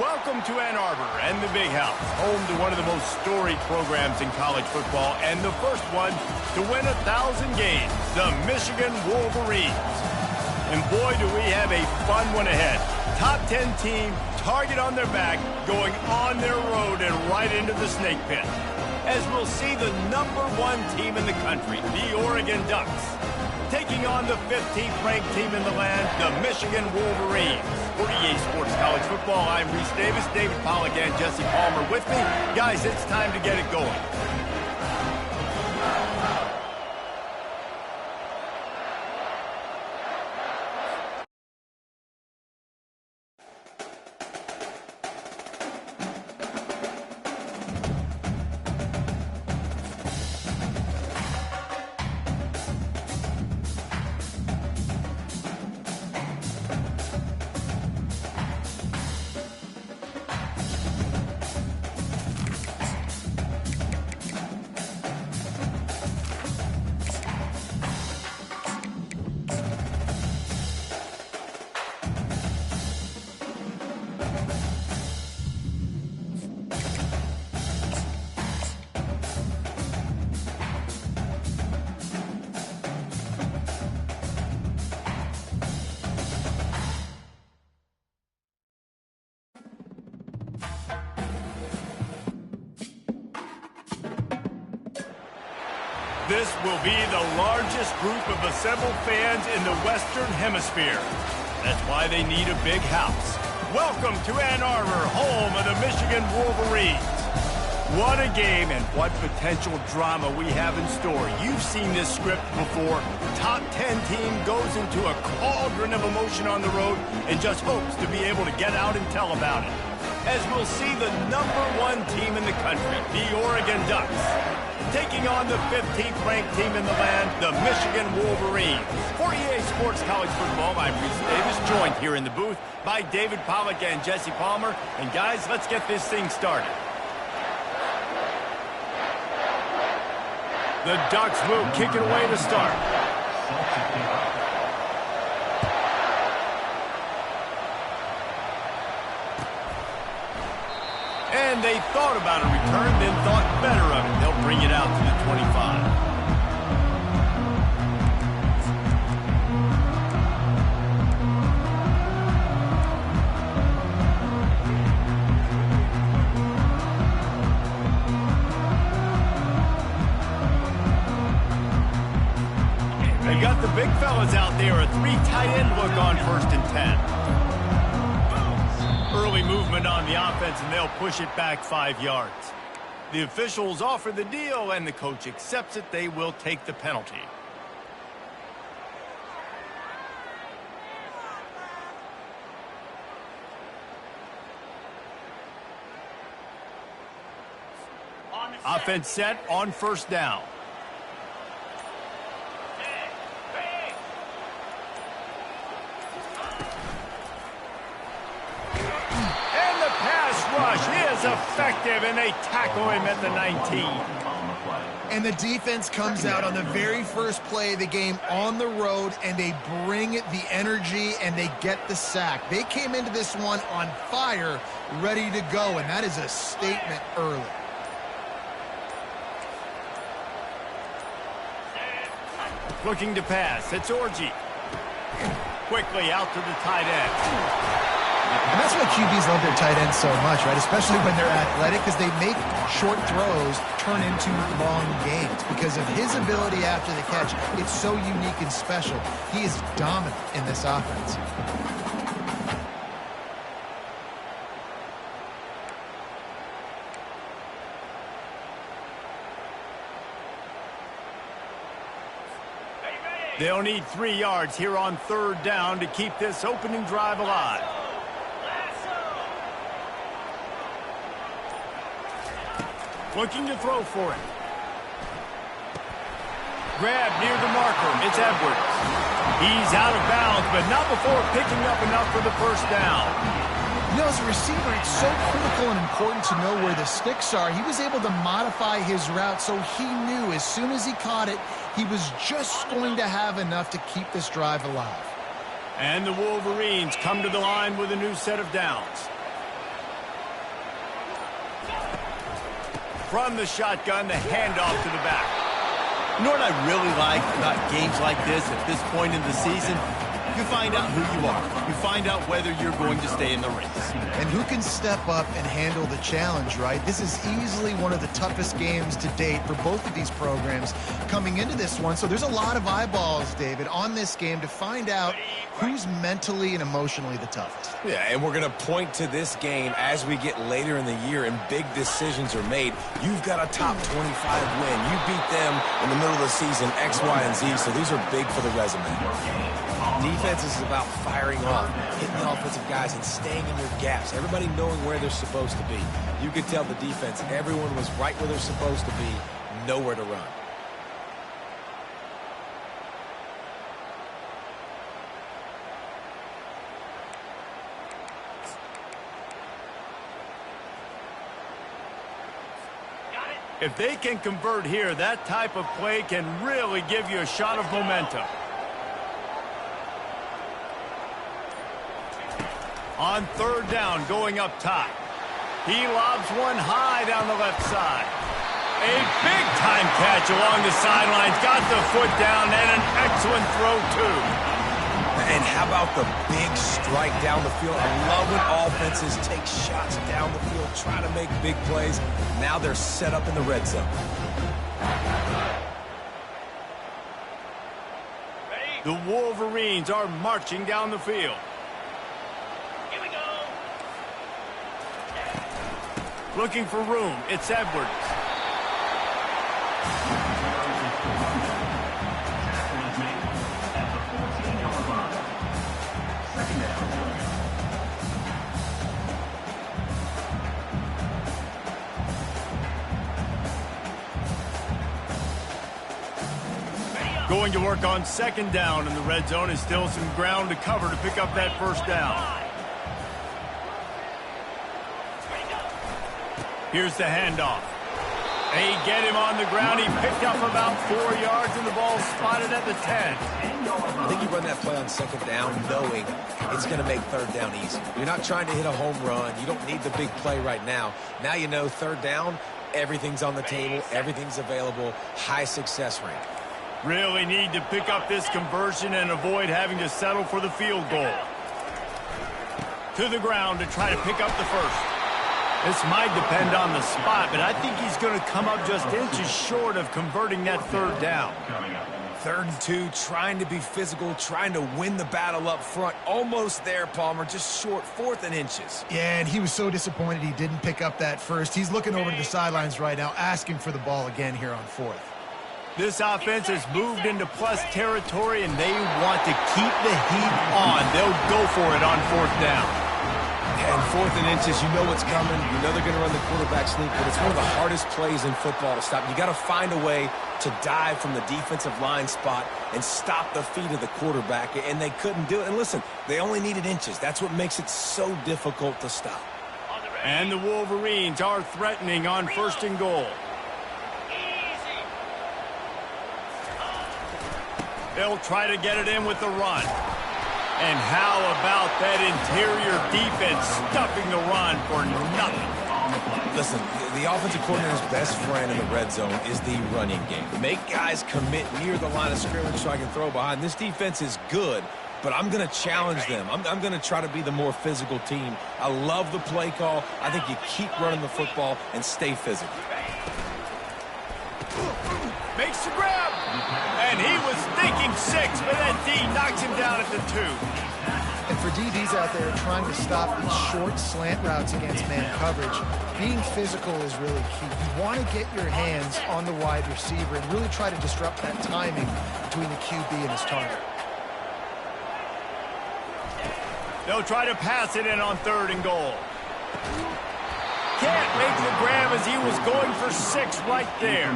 Welcome to Ann Arbor and the Big House, home to one of the most storied programs in college football and the first one to win 1,000 games, the Michigan Wolverines. And boy, do we have a fun one ahead. Top 10 team, target on their back, going on their road and right into the snake pit. As we'll see the #1 team in the country, the Oregon Ducks, taking on the 15th ranked team in the land, the Michigan Wolverines. For EA Sports College Football, I'm Reese Davis, David Pollack and Jesse Palmer with me. Guys, it's time to get it going. This will be the largest group of assembled fans in the Western Hemisphere. That's why they need a big house. Welcome to Ann Arbor, home of the Michigan Wolverines. What a game and what potential drama we have in store. You've seen this script before. Top 10 team goes into a cauldron of emotion on the road and just hopes to be able to get out and tell about it. As we'll see the #1 team in the country, the Oregon Ducks, taking on the 15th ranked team in the land, the Michigan Wolverines. For EA Sports College Football, I'm Reese Davis, joined here in the booth by David Pollack and Jesse Palmer. And guys, let's get this thing started. The Ducks will kick it away to start. And they thought about a return, then thought better of it. They'll bring it out to the 25. They got the big fellas out there, a 3 tight end look on 1st and 10. Early movement on the offense, and they'll push it back 5 yards. The officials offer the deal, and the coach accepts it. They will take the penalty. Offense set on 1st down. Rush is effective, and they tackle him at the 19. And the defense comes out on the very first play of the game on the road, and they bring the energy, and they get the sack. They came into this one on fire, ready to go, and that is a statement early. Looking to pass, it's Orji. Quickly out to the tight end. And that's why QBs love their tight ends so much, right? Especially when they're athletic, because they make short throws turn into long gains. Because of his ability after the catch, it's so unique and special. He is dominant in this offense. They'll need 3 yards here on 3rd down to keep this opening drive alive. Looking to throw for it. Grab near the marker. It's Edwards. He's out of bounds, but not before picking up enough for the 1st down. You know, as a receiver, it's so critical and important to know where the sticks are. He was able to modify his route, so he knew as soon as he caught it, he was just going to have enough to keep this drive alive. And the Wolverines come to the line with a new set of downs. From the shotgun, the handoff to the back. You know what I really like about games like this at this point in the season? You find out who you are. You find out whether you're going to stay in the race. And who can step up and handle the challenge, right? This is easily one of the toughest games to date for both of these programs coming into this one. So there's a lot of eyeballs, David, on this game to find out who's mentally and emotionally the toughest. Yeah, and we're going to point to this game as we get later in the year and big decisions are made. You've got a top 25 win. You beat them in the middle of the season, X, Y, and Z, so these are big for the resume. Defense is about firing off, hitting the offensive guys, and staying in your gaps. Everybody knowing where they're supposed to be. You could tell the defense, everyone was right where they're supposed to be, nowhere to run. If they can convert here, that type of play can really give you a shot of momentum. On third down, going up top. He lobs one high down the left side. A big-time catch along the sidelines. Got the foot down, and an excellent throw, too. And how about the big strike down the field? I love when offenses take shots down the field, try to make big plays. Now they're set up in the red zone. The Wolverines are marching down the field. Looking for room. It's Edwards. Going to work on second down, and the red zone is still some ground to cover to pick up that first down. Here's the handoff. They get him on the ground. He picked up about 4 yards, and the ball spotted at the 10. I think you run that play on second down knowing it's going to make third down easy. You're not trying to hit a home run. You don't need the big play right now. Now you know third down, everything's on the table, everything's available, high success rate. Really need to pick up this conversion and avoid having to settle for the field goal. To the ground to try to pick up the first. This might depend on the spot, but I think he's going to come up just inches short of converting that third down. 3rd and 2, trying to be physical, trying to win the battle up front. Almost there, Palmer, just short, 4th and inches. Yeah, and he was so disappointed he didn't pick up that first. He's looking over to the sidelines right now, asking for the ball again here on 4th. This offense has moved into plus territory, and they want to keep the heat on. They'll go for it on 4th down. And 4th and inches, you know what's coming. You know they're going to run the quarterback sneak, but it's one of the hardest plays in football to stop. You got to find a way to dive from the defensive line spot and stop the feet of the quarterback, and they couldn't do it. And listen, they only needed inches. That's what makes it so difficult to stop. And the Wolverines are threatening on 1st and goal. They'll try to get it in with the run. And how about that interior defense stuffing the run for nothing? Listen, the offensive coordinator's best friend in the red zone is the running game. Make guys commit near the line of scrimmage so I can throw behind. This defense is good, but I'm going to challenge them. I'm going to try to be the more physical team. I love the play call. I think you keep running the football and stay physical. Makes the grab. And he was thinking 6, but that D knocks him down at the 2. And for DBs out there trying to stop these short slant routes against man coverage, being physical is really key. You want to get your hands on the wide receiver and really try to disrupt that timing between the QB and his target. They'll try to pass it in on 3rd and goal. Can't make the grab as he was going for 6 right there.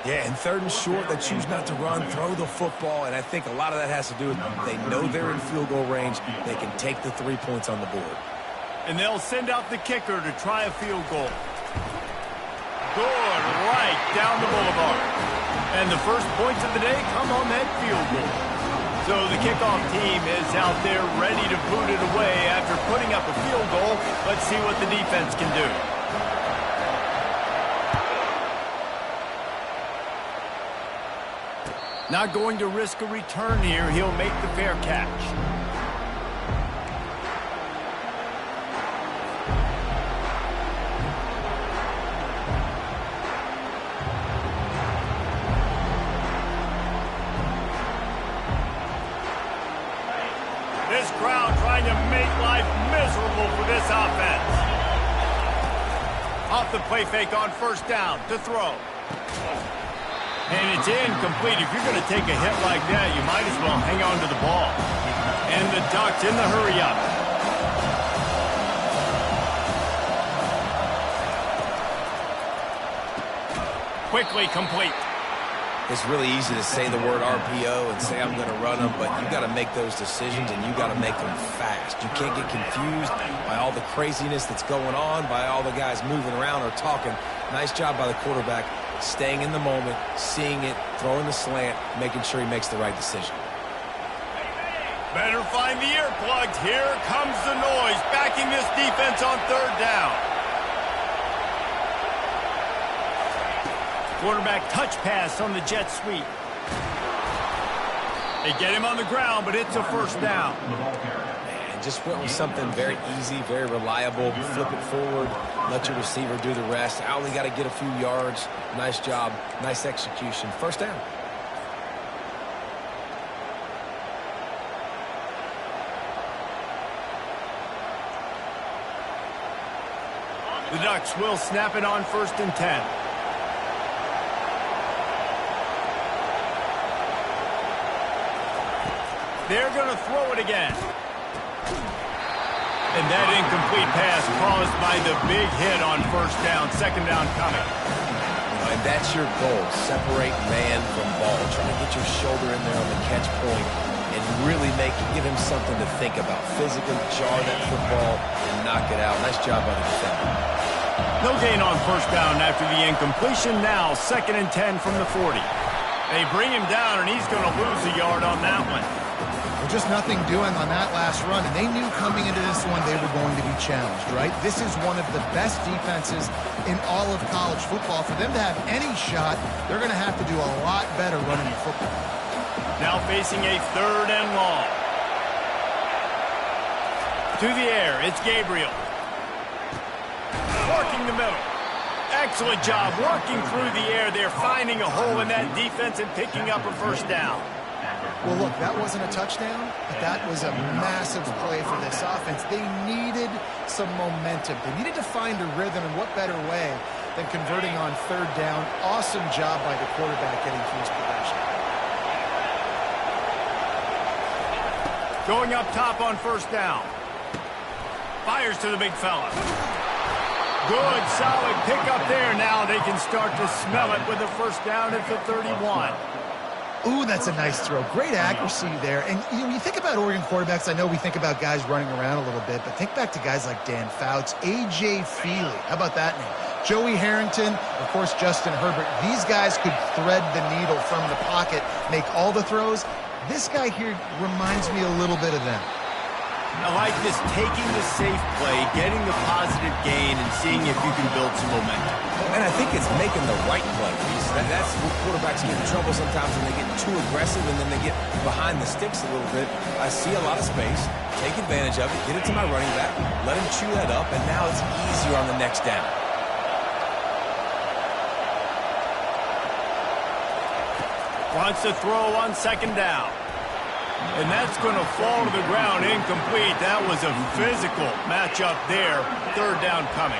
Yeah, and 3rd and short, they choose not to run, throw the football, and I think a lot of that has to do with they know they're in field goal range. They can take the 3 points on the board. And they'll send out the kicker to try a field goal. Good, right down the boulevard. And the first points of the day come on that field goal. So the kickoff team is out there ready to boot it away after putting up a field goal. Let's see what the defense can do. Not going to risk a return here. He'll make the fair catch. This crowd trying to make life miserable for this offense. Off the play fake on first down to throw. And it's incomplete. If you're going to take a hit like that, you might as well hang on to the ball. And the Ducks in the hurry up. Quickly complete. It's really easy to say the word RPO and say I'm going to run them, but you got to make those decisions and you got to make them fast. You can't get confused by all the craziness that's going on, by all the guys moving around or talking. Nice job by the quarterback, staying in the moment, seeing it, throwing the slant, making sure he makes the right decision. Better find the earplugs. Here comes the noise, backing this defense on third down. Quarterback touch pass on the jet sweep. They get him on the ground, but it's a first down. And just went with something very easy, very reliable. Flip it forward, let your receiver do the rest. I only got to get a few yards. Nice job, nice execution. First down. The Ducks will snap it on 1st and 10. They're going to throw it again. And that incomplete pass caused by the big hit on first down. Second down coming. And that's your goal. Separate man from ball. Trying to get your shoulder in there on the catch point and really give him something to think about. Physically jar that football and knock it out. Nice job by the defender. No gain on first down after the incompletion. Now 2nd and 10 from the 40. They bring him down, and he's going to lose a yard on that one. Just nothing doing on that last run, and they knew coming into this one they were going to be challenged, right? This is one of the best defenses in all of college football. For them to have any shot, they're going to have to do a lot better running the football. Now facing a 3rd and long. To the air, it's Gabriel. Working the middle. Excellent job working through the air. They're finding a hole in that defense and picking up a first down. Well, look, that wasn't a touchdown, but that was a massive play for this offense. They needed some momentum. They needed to find a rhythm, and what better way than converting on 3rd down. Awesome job by the quarterback getting through his progression. Going up top on first down. Fires to the big fella. Good, solid pickup there. Now they can start to smell it with a first down at the 31. Ooh, that's a nice throw. Great accuracy there. And you think about Oregon quarterbacks, I know we think about guys running around a little bit, but think back to guys like Dan Fouts, A.J. Feely. How about that name? Joey Harrington, of course, Justin Herbert. These guys could thread the needle from the pocket, make all the throws. This guy here reminds me a little bit of them. I like this, taking the safe play, getting the positive gain, and seeing if you can build some momentum. And I think it's making the right play. That's where quarterbacks get in trouble sometimes when they get too aggressive and then they get behind the sticks a little bit. I see a lot of space, take advantage of it, get it to my running back, let him chew that up, and now it's easier on the next down. Wants to throw on 2nd down. And that's going to fall to the ground, incomplete. That was a physical matchup there. 3rd down coming.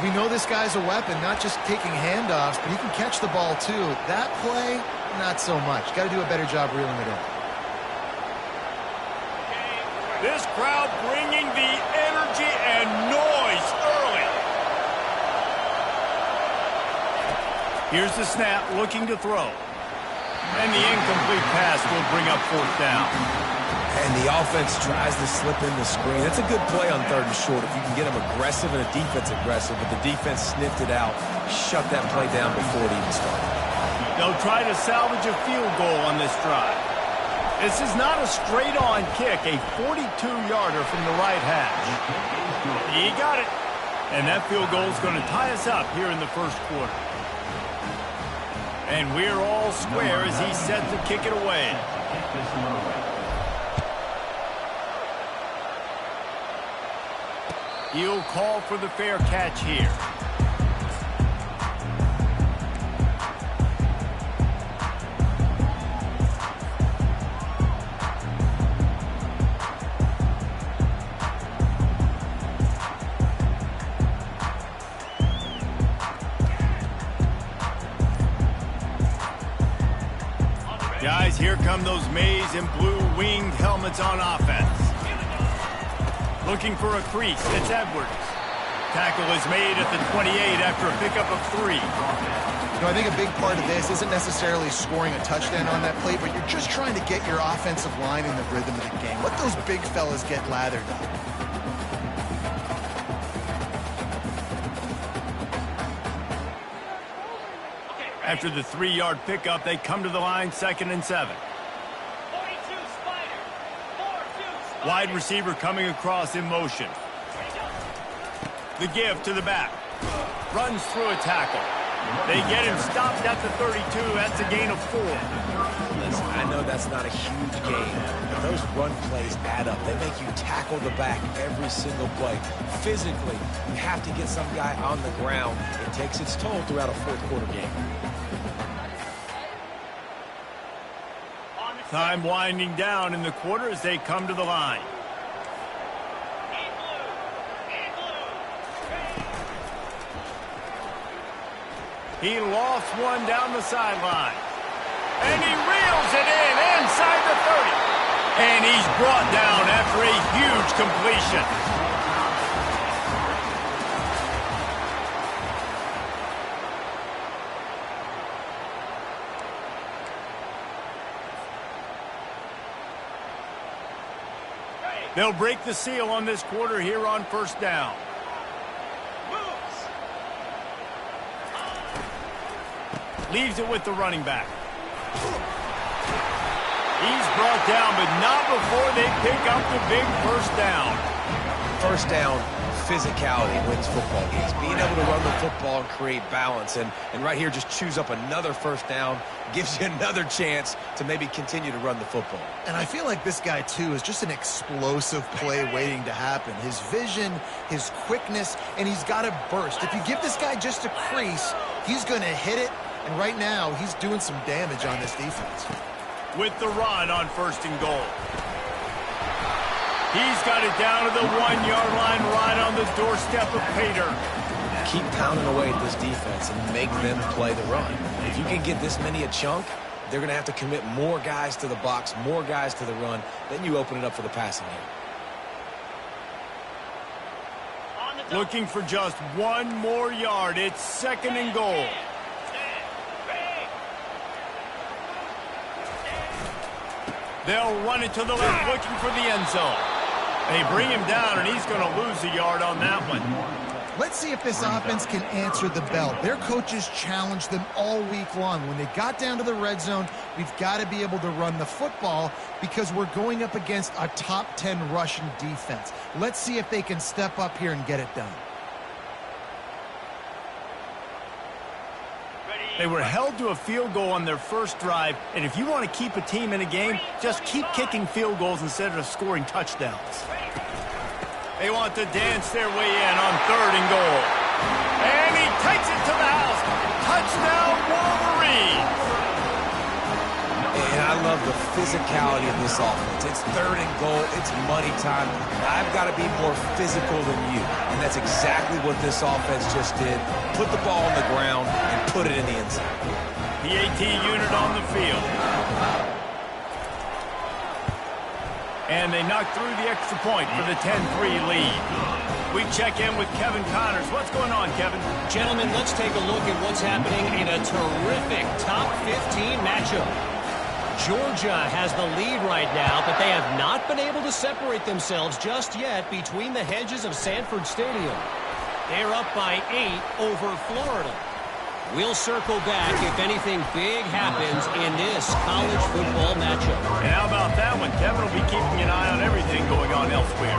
We know this guy's a weapon, not just taking handoffs, but he can catch the ball too. That play, not so much. Got to do a better job reeling it in. This crowd bringing the energy and noise early. Here's the snap, looking to throw. And the incomplete pass will bring up 4th down. And the offense tries to slip in the screen. That's a good play on 3rd and short if you can get them aggressive and a defense aggressive, but the defense sniffed it out, shut that play down before it even started. They'll try to salvage a field goal on this drive. This is not a straight-on kick, a 42-yarder from the right hash. He got it. And that field goal is going to tie us up here in the 1st quarter. And we're all square as he's set to kick it away. He'll call for the fair catch here. Guys, here come those maize and blue winged helmets on offense. Looking for a crease, it's Edwards. Tackle is made at the 28 after a pickup of 3. You know, I think a big part of this isn't necessarily scoring a touchdown on that play, but you're just trying to get your offensive line in the rhythm of the game. Let those big fellas get lathered up. After the 3-yard pickup, they come to the line 2nd and 7. Wide receiver coming across in motion. The give to the back. Runs through a tackle. They get him stopped at the 32. That's a gain of 4. Listen, I know that's not a huge gain, but those run plays add up. They make you tackle the back every single play. Physically, you have to get some guy on the ground. It takes its toll throughout a fourth-quarter game. Time winding down in the quarter as they come to the line. He lofts one down the sideline. And he reels it in inside the 30. And he's brought down after a huge completion. They'll break the seal on this quarter here on 1st down. Leaves it with the running back. He's brought down, but not before they pick up the big 1st down. 1st down, physicality wins football games. Being able to run the football and create balance. And right here, just choose up another 1st down. Gives you another chance to maybe continue to run the football. And I feel like this guy, too, is just an explosive play waiting to happen. His vision, his quickness, and he's got to burst. If you give this guy just a crease, he's going to hit it. And right now, he's doing some damage on this defense. With the run on 1st and goal. He's got it down to the 1-yard line right on the doorstep of Pater. Keep pounding away at this defense and make them play the run. If you can get this many a chunk, they're going to have to commit more guys to the box, more guys to the run. Then you open it up for the passing game. Looking for just 1 more yard. It's 2nd and goal. They'll run it to the left, looking for the end zone. They bring him down, and he's going to lose a yard on that one. Let's see if this offense can answer the bell. Their coaches challenged them all week long. When they got down to the red zone, we've got to be able to run the football because we're going up against a top 10 rushing defense. Let's see if they can step up here and get it done. They were held to a field goal on their 1st drive, and if you want to keep a team in a game, just keep kicking field goals instead of scoring touchdowns. They want to dance their way in on 3rd and goal. And he takes it to the house. Touchdown, Wolverines! And I love the physicality of this offense. It's 3rd and goal. It's money time. I've got to be more physical than you. And that's exactly what this offense just did. Put the ball on the ground and put it in the end zone. PAT unit on the field. And they knock through the extra point for the 10-3 lead. We check in with Kevin Connors. What's going on, Kevin? Gentlemen, let's take a look at what's happening in a terrific top 15 matchup. Georgia has the lead right now, but they have not been able to separate themselves just yet between the hedges of Sanford Stadium. They're up by 8 over Florida. We'll circle back if anything big happens in this college football matchup. And how about that one? Kevin will be keeping an eye on everything going on elsewhere.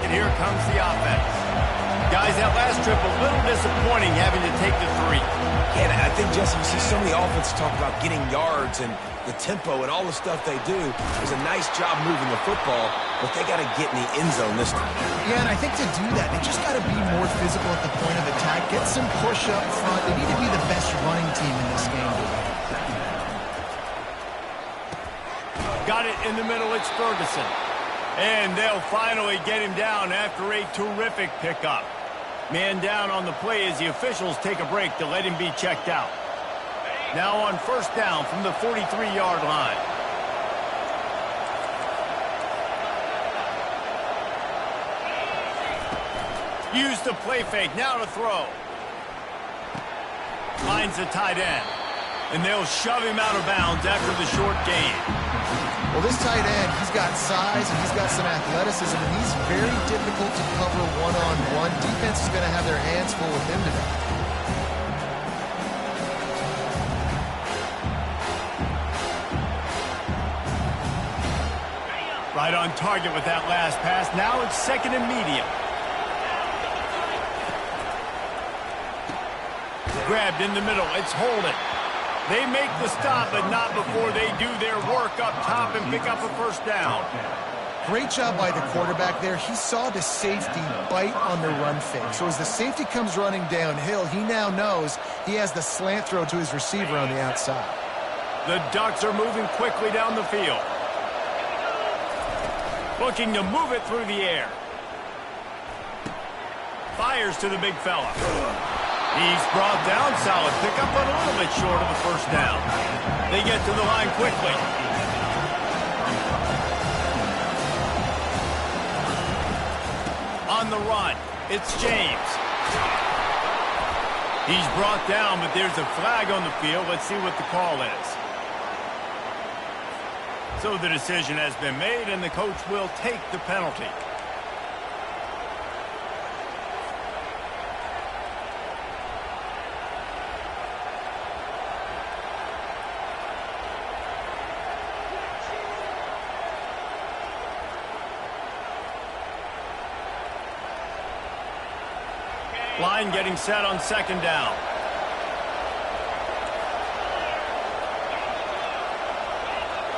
and here comes the offense. Guys, that last trip a little disappointing having to take the 3. Yeah, and I think, Jesse, you see so many offenses talk about getting yards and the tempo and all the stuff they do. It was a nice job moving the football, but they got to get in the end zone this time. Yeah, and I think to do that, they just got to be more physical at the point of attack, get some push up front. They need to be the best running team in this game today. Got it in the middle, it's Ferguson. And they'll finally get him down after a terrific pickup. Man down on the play as the officials take a break to let him be checked out. Now on first down from the 43-yard line. Use the play fake, now to throw. Finds the tight end. And they'll shove him out of bounds after the short gain. Well, this tight end, he's got size and he's got some athleticism, and he's very difficult to cover one-on-one. Defense is going to have their hands full with him today. Right on target with that last pass. Now it's second and medium. Grabbed in the middle. It's Holden. They make the stop, but not before they do their work up top and pick up a first down. Great job by the quarterback there. He saw the safety bite on the run fake. So as the safety comes running downhill, he now knows he has the slant throw to his receiver on the outside. The Ducks are moving quickly down the field. Looking to move it through the air. Fires to the big fella. He's brought down, solid pickup, but a little bit short of the first down. They get to the line quickly. On the run, it's James. He's brought down, but there's a flag on the field. Let's see what the call is. So the decision has been made, and the coach will take the penalty. Line getting set on second down.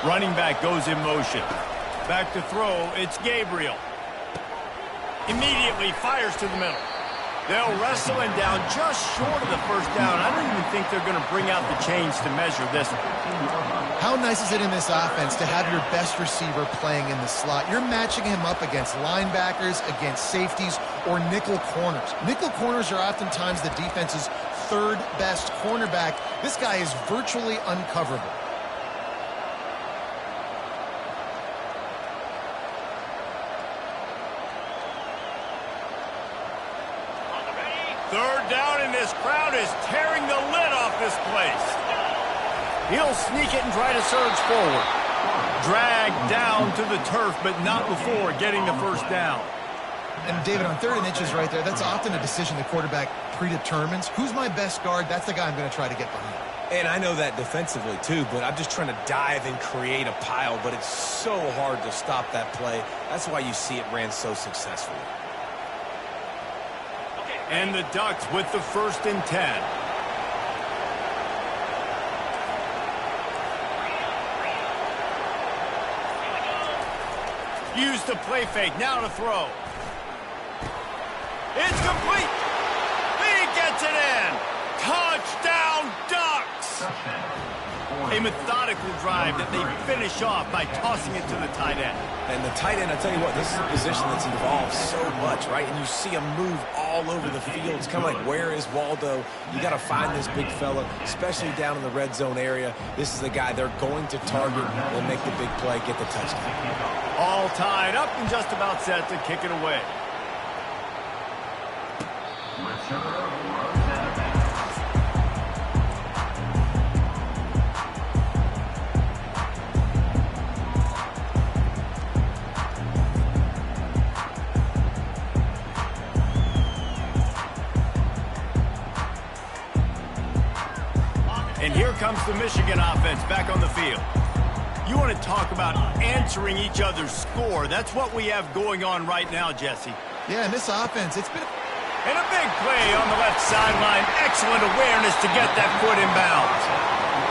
Running back goes in motion. Back to throw, it's Gabriel. Immediately fires to the middle. They'll wrestle him down just short of the first down. I don't even think they're going to bring out the chains to measure this one. How nice is it in this offense to have your best receiver playing in the slot? You're matching him up against linebackers, against safeties, or nickel corners. Nickel corners are oftentimes the defense's third best cornerback. This guy is virtually uncoverable. Third down, and this crowd is tearing the lid off this place. He'll sneak it and try to surge forward. Dragged down to the turf, but not before getting the first down. And David, on 3rd and inches right there, that's often a decision the quarterback predetermines. Who's my best guard? That's the guy I'm going to try to get behind. And I know that defensively, too, but I'm just trying to dive and create a pile, but it's so hard to stop that play. That's why you see it ran so successfully. And the Ducks with the 1st and 10. Use the play fake, now to throw. It's complete. He gets it in. Touchdown, Ducks. A methodical drive that they finish off by tossing it to the tight end. And the tight end, I tell you what, this is a position that's involved so much, right? And you see him move all over the field. It's kind of like, where is Waldo? You got to find this big fella, especially down in the red zone area. This is the guy they're going to target and make the big play, get the touchdown. All tied up and just about set to kick it away. And here comes the Michigan offense back on the field. You want to talk about answering each other's score. That's what we have going on right now, Jesse. Yeah, in this offense, it's been... And a big play on the left sideline. Excellent awareness to get that foot in bounds.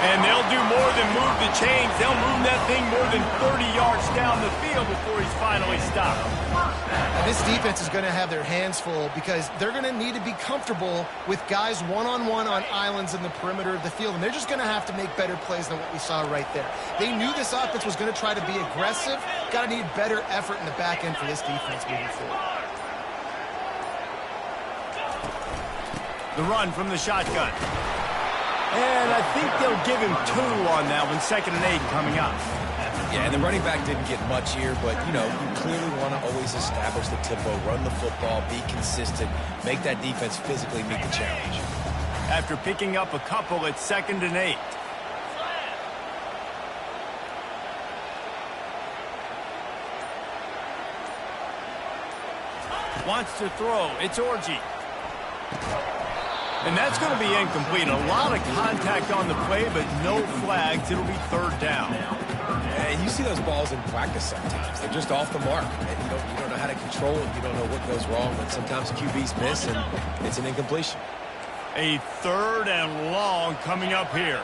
And they'll do more than move the chains. They'll move that thing more than 30 yards down the field before he's finally stopped. And this defense is going to have their hands full because they're going to need to be comfortable with guys one-on-one on islands in the perimeter of the field. And they're just going to have to make better plays than what we saw right there. They knew this offense was going to try to be aggressive. Got to need better effort in the back end for this defense moving forward. The run from the shotgun. And I think they'll give him 2 on that one. 2nd and 8 coming up. Yeah, and the running back didn't get much here, but, you know, you clearly want to always establish the tempo, run the football, be consistent, make that defense physically meet the challenge. After picking up a couple, it's 2nd and 8. Wants to throw. It's Orji. And that's going to be incomplete. A lot of contact on the play, but no flags. It'll be 3rd down. And you see those balls in practice sometimes. They're just off the mark. And you don't know how to control it. You don't know what goes wrong. But sometimes QBs miss, and it's an incompletion. A 3rd and long coming up here.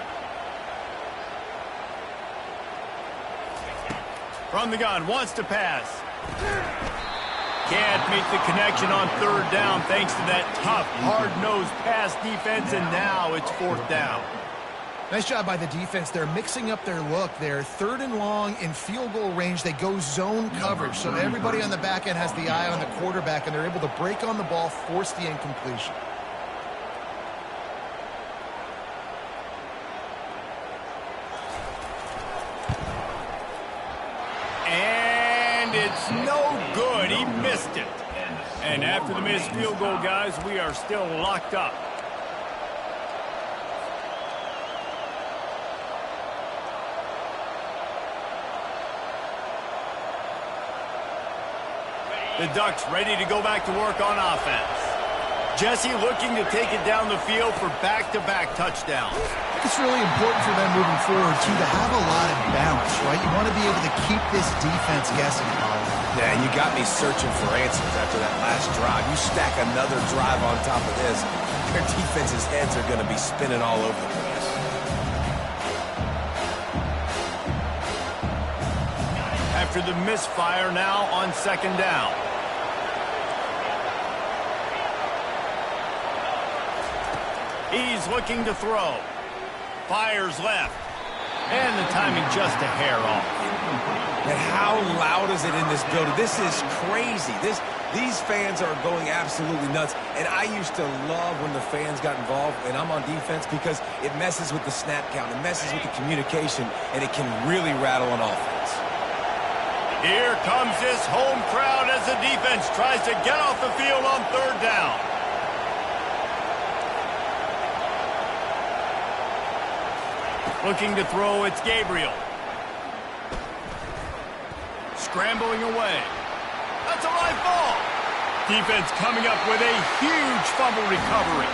From the gun, wants to pass. Can't make the connection on 3rd down thanks to that tough, hard-nosed pass defense, and now it's 4th down. Nice job by the defense. They're mixing up their look. They're 3rd and long in field goal range. They go zone coverage, so everybody on the back end has the eye on the quarterback, and they're able to break on the ball, force the incompletion. It's no good. He missed it. And after the missed field goal, guys, we are still locked up. The Ducks ready to go back to work on offense. Jesse looking to take it down the field for back-to-back touchdowns. It's really important for them moving forward, too, to have a lot of balance, right? You want to be able to keep this defense guessing, Colin. Yeah, and you got me searching for answers after that last drive. You stack another drive on top of this, their defense's heads are going to be spinning all over the place. After the misfire, now on 2nd down. He's looking to throw. Fires left. And the timing just a hair off. And how loud is it in this building? This is crazy. These fans are going absolutely nuts. And I used to love when the fans got involved, and I'm on defense, because it messes with the snap count. It messes with the communication, and it can really rattle an offense. Here comes this home crowd as the defense tries to get off the field on 3rd down. Looking to throw, it's Gabriel. Scrambling away. That's a live ball. Defense coming up with a huge fumble recovery.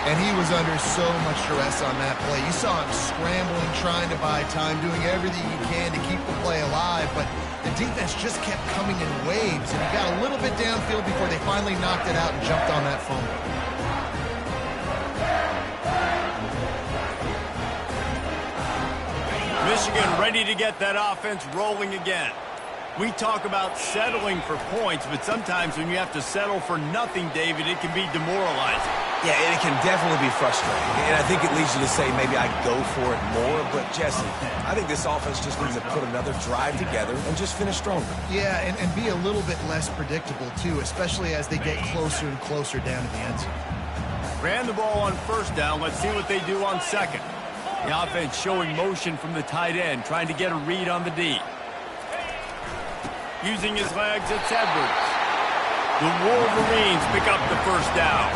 And he was under so much stress on that play. You saw him scrambling, trying to buy time, doing everything he can to keep the play alive, but the defense just kept coming in waves, and he got a little bit downfield before they finally knocked it out and jumped on that fumble. Michigan ready to get that offense rolling again. We talk about settling for points, but sometimes when you have to settle for nothing, David, it can be demoralizing. Yeah, and it can definitely be frustrating. And I think it leads you to say maybe I go for it more. But, Jesse, I think this offense just needs to put another drive together and just finish stronger. Yeah, and be a little bit less predictable, too, especially as they get closer and closer down to the end zone. Ran the ball on 1st down. Let's see what they do on 2nd. The offense showing motion from the tight end, trying to get a read on the D. Using his legs, it's Edwards. The Wolverines pick up the 1st down.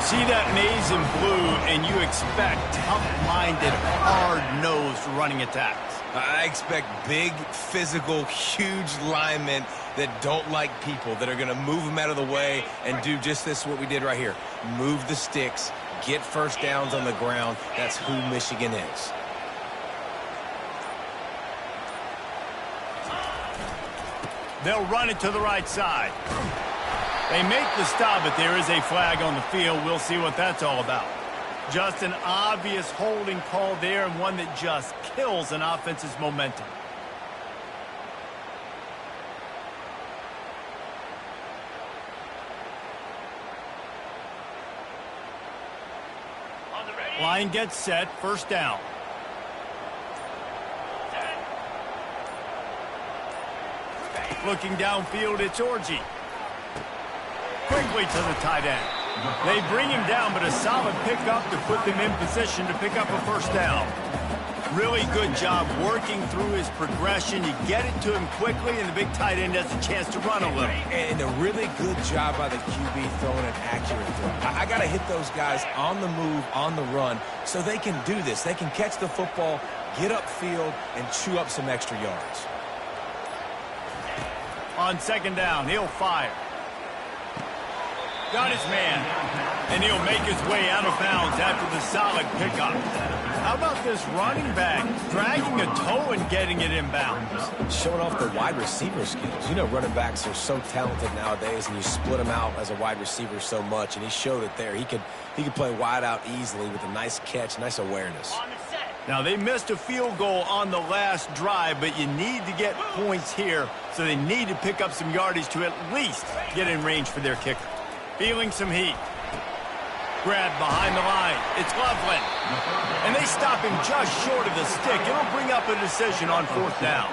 See that maize in blue, and you expect tough-minded, hard-nosed running attacks. I expect big, physical, huge linemen that don't like people, that are going to move them out of the way and do just this, what we did right here. Move the sticks, get 1st downs on the ground. That's who Michigan is. They'll run it to the right side. They make the stop, but there is a flag on the field. We'll see what that's all about. Just an obvious holding call there, and one that just kills an offense's momentum. Line gets set, first down. Looking downfield, it's Orji. Quickly to the tight end. They bring him down, but a solid pickup to put them in position to pick up a first down. Really good job working through his progression. You get it to him quickly, and the big tight end has a chance to run a little. And a really good job by the QB throwing an accurate throw. I got to hit those guys on the move, on the run, so they can do this. They can catch the football, get upfield, and chew up some extra yards. On second down, he'll fire. Got his man, and he'll make his way out of bounds after the solid pickup. How about this running back dragging a toe and getting it inbounds? Showing off the wide receiver skills. You know, running backs are so talented nowadays, and you split them out as a wide receiver so much, and he showed it there. He could play wide out easily with a nice catch, nice awareness. Now, they missed a field goal on the last drive, but you need to get points here, so they need to pick up some yardage to at least get in range for their kicker. Feeling some heat. Grab behind the line. It's Loveland. And they stop him just short of the stick. It'll bring up a decision on fourth down.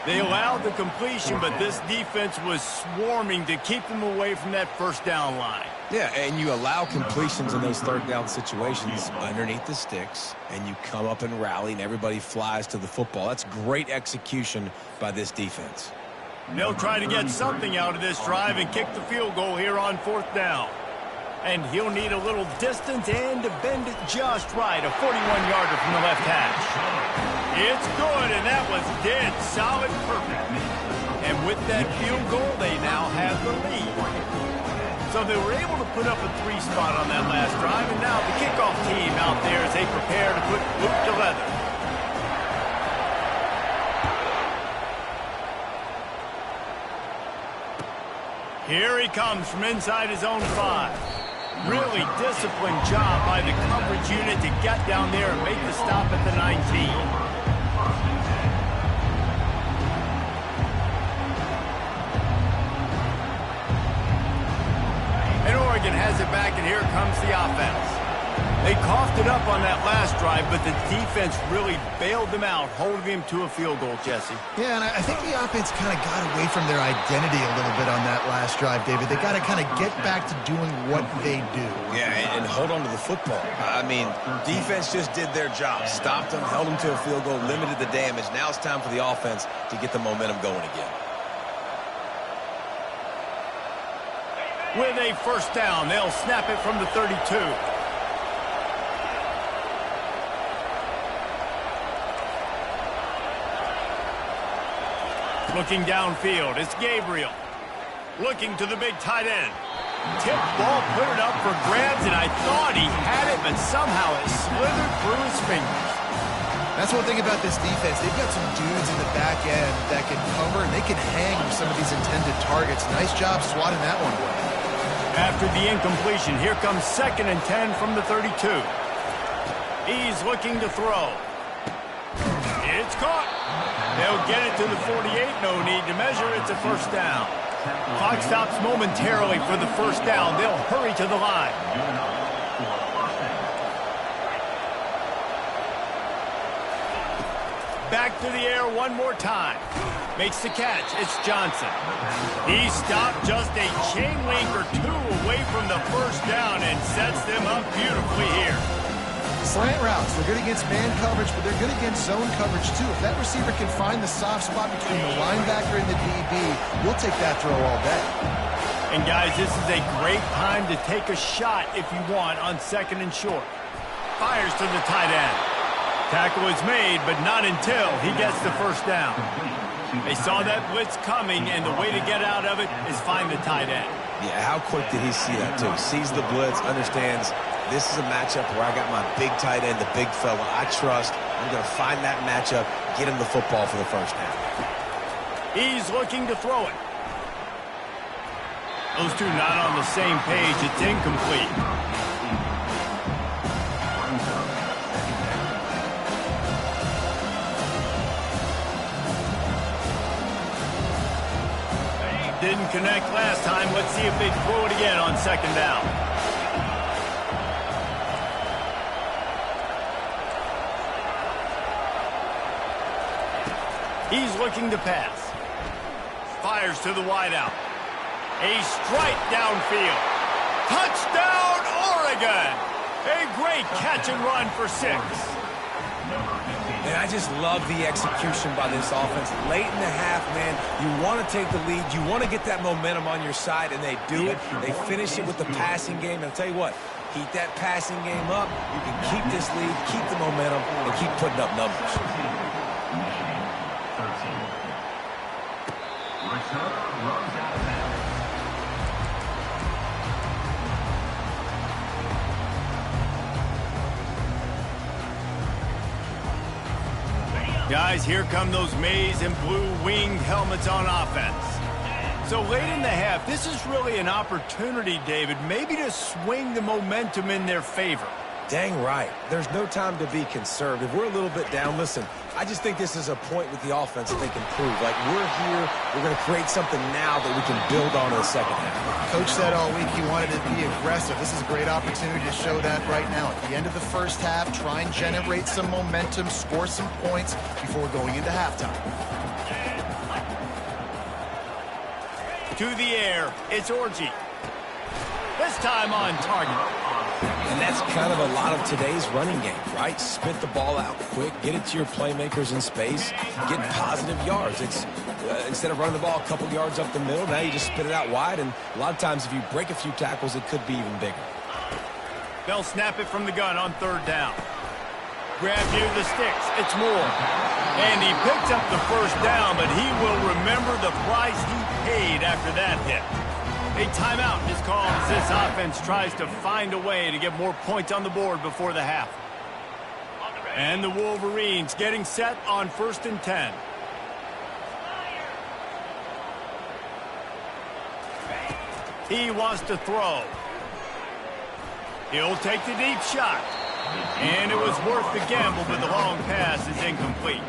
They allowed the completion, but this defense was swarming to keep them away from that first down line. Yeah, and you allow completions in those third down situations underneath the sticks, and you come up and rally, and everybody flies to the football. That's great execution by this defense. They'll try to get something out of this drive and kick the field goal here on fourth down. And he'll need a little distance and to bend it just right. A 41-yarder from the left hash. It's good, and that was dead solid perfect. And with that field goal, they now have the lead. So they were able to put up a 3-spot on that last drive, and now the kickoff team out there as they prepare to put boot to leather. Here he comes from inside his own 5. Really disciplined job by the coverage unit to get down there and make the stop at the 19. And Oregon has it back, and here comes the offense. They coughed it up on that last drive, but the defense really bailed them out, holding him to a field goal, Jesse. Yeah, and I think the offense kind of got away from their identity a little bit on that last drive, David. They got to kind of get back to doing what they do. Yeah, and hold on to the football. I mean, defense just did their job. Stopped them, held them to a field goal, limited the damage. Now it's time for the offense to get the momentum going again. With a first down, they'll snap it from the 32. Looking downfield, it's Gabriel. Looking to the big tight end. Tip ball, put it up for grabs, and I thought he had it, but somehow it slithered through his fingers. That's one thing about this defense. They've got some dudes in the back end that can cover, and they can hang with some of these intended targets. Nice job swatting that one away. After the incompletion, here comes 2nd and 10 from the 32. He's looking to throw. It's caught. They'll get it to the 48. No need to measure. It's a first down. Clock stops momentarily for the first down. They'll hurry to the line. Back to the air one more time. Makes the catch. It's Johnson. He stopped just a chain link or two away from the first down and sets them up beautifully here. Slant routes, they're good against man coverage, but they're good against zone coverage too. If that receiver can find the soft spot between the linebacker and the DB, we'll take that throw all day. And guys, this is a great time to take a shot if you want on 2nd and short. Fires to the tight end. Tackle is made, but not until he gets the first down. They saw that blitz coming, and the way to get out of it is find the tight end. Yeah, how quick did he see that, too? Sees the blitz, understands this is a matchup where I got my big tight end, the big fella I trust. I'm going to find that matchup, get him the football for the first down. He's looking to throw it. Those two not on the same page. It's incomplete. Didn't connect last time. Let's see if they throw it again on second down. He's looking to pass. Fires to the wideout. A strike downfield. Touchdown, Oregon! A great catch and run for 6. And I just love the execution by this offense. Late in the half, man, you want to take the lead. You want to get that momentum on your side, and they do it. They finish it with the passing game. And I'll tell you what, keep that passing game up. You can keep this lead, keep the momentum, and keep putting up numbers. Guys, here come those maize and blue winged helmets on offense. So late in the half, this is really an opportunity, David, maybe to swing the momentum in their favor. Dang right. There's no time to be conservative. We're a little bit down. Listen, I just think this is a point with the offense that they can prove. Like, we're here, we're going to create something now that we can build on in the second half. Coach said all week he wanted to be aggressive. This is a great opportunity to show that right now. At the end of the first half, try and generate some momentum, score some points before going into halftime. To the air, it's Orji. This time on target. And that's kind of a lot of today's running game, right? Spit the ball out quick, get it to your playmakers in space, get positive yards. It's instead of running the ball a couple yards up the middle, now you just spit it out wide, and a lot of times if you break a few tackles, it could be even bigger. They'll snap it from the gun on third down. Grab near the sticks. It's Moore. And he picks up the first down, but he will remember the price he paid after that hit. A timeout is called as this offense tries to find a way to get more points on the board before the half. And the Wolverines getting set on 1st and 10. He wants to throw. He'll take the deep shot. And it was worth the gamble, but the long pass is incomplete.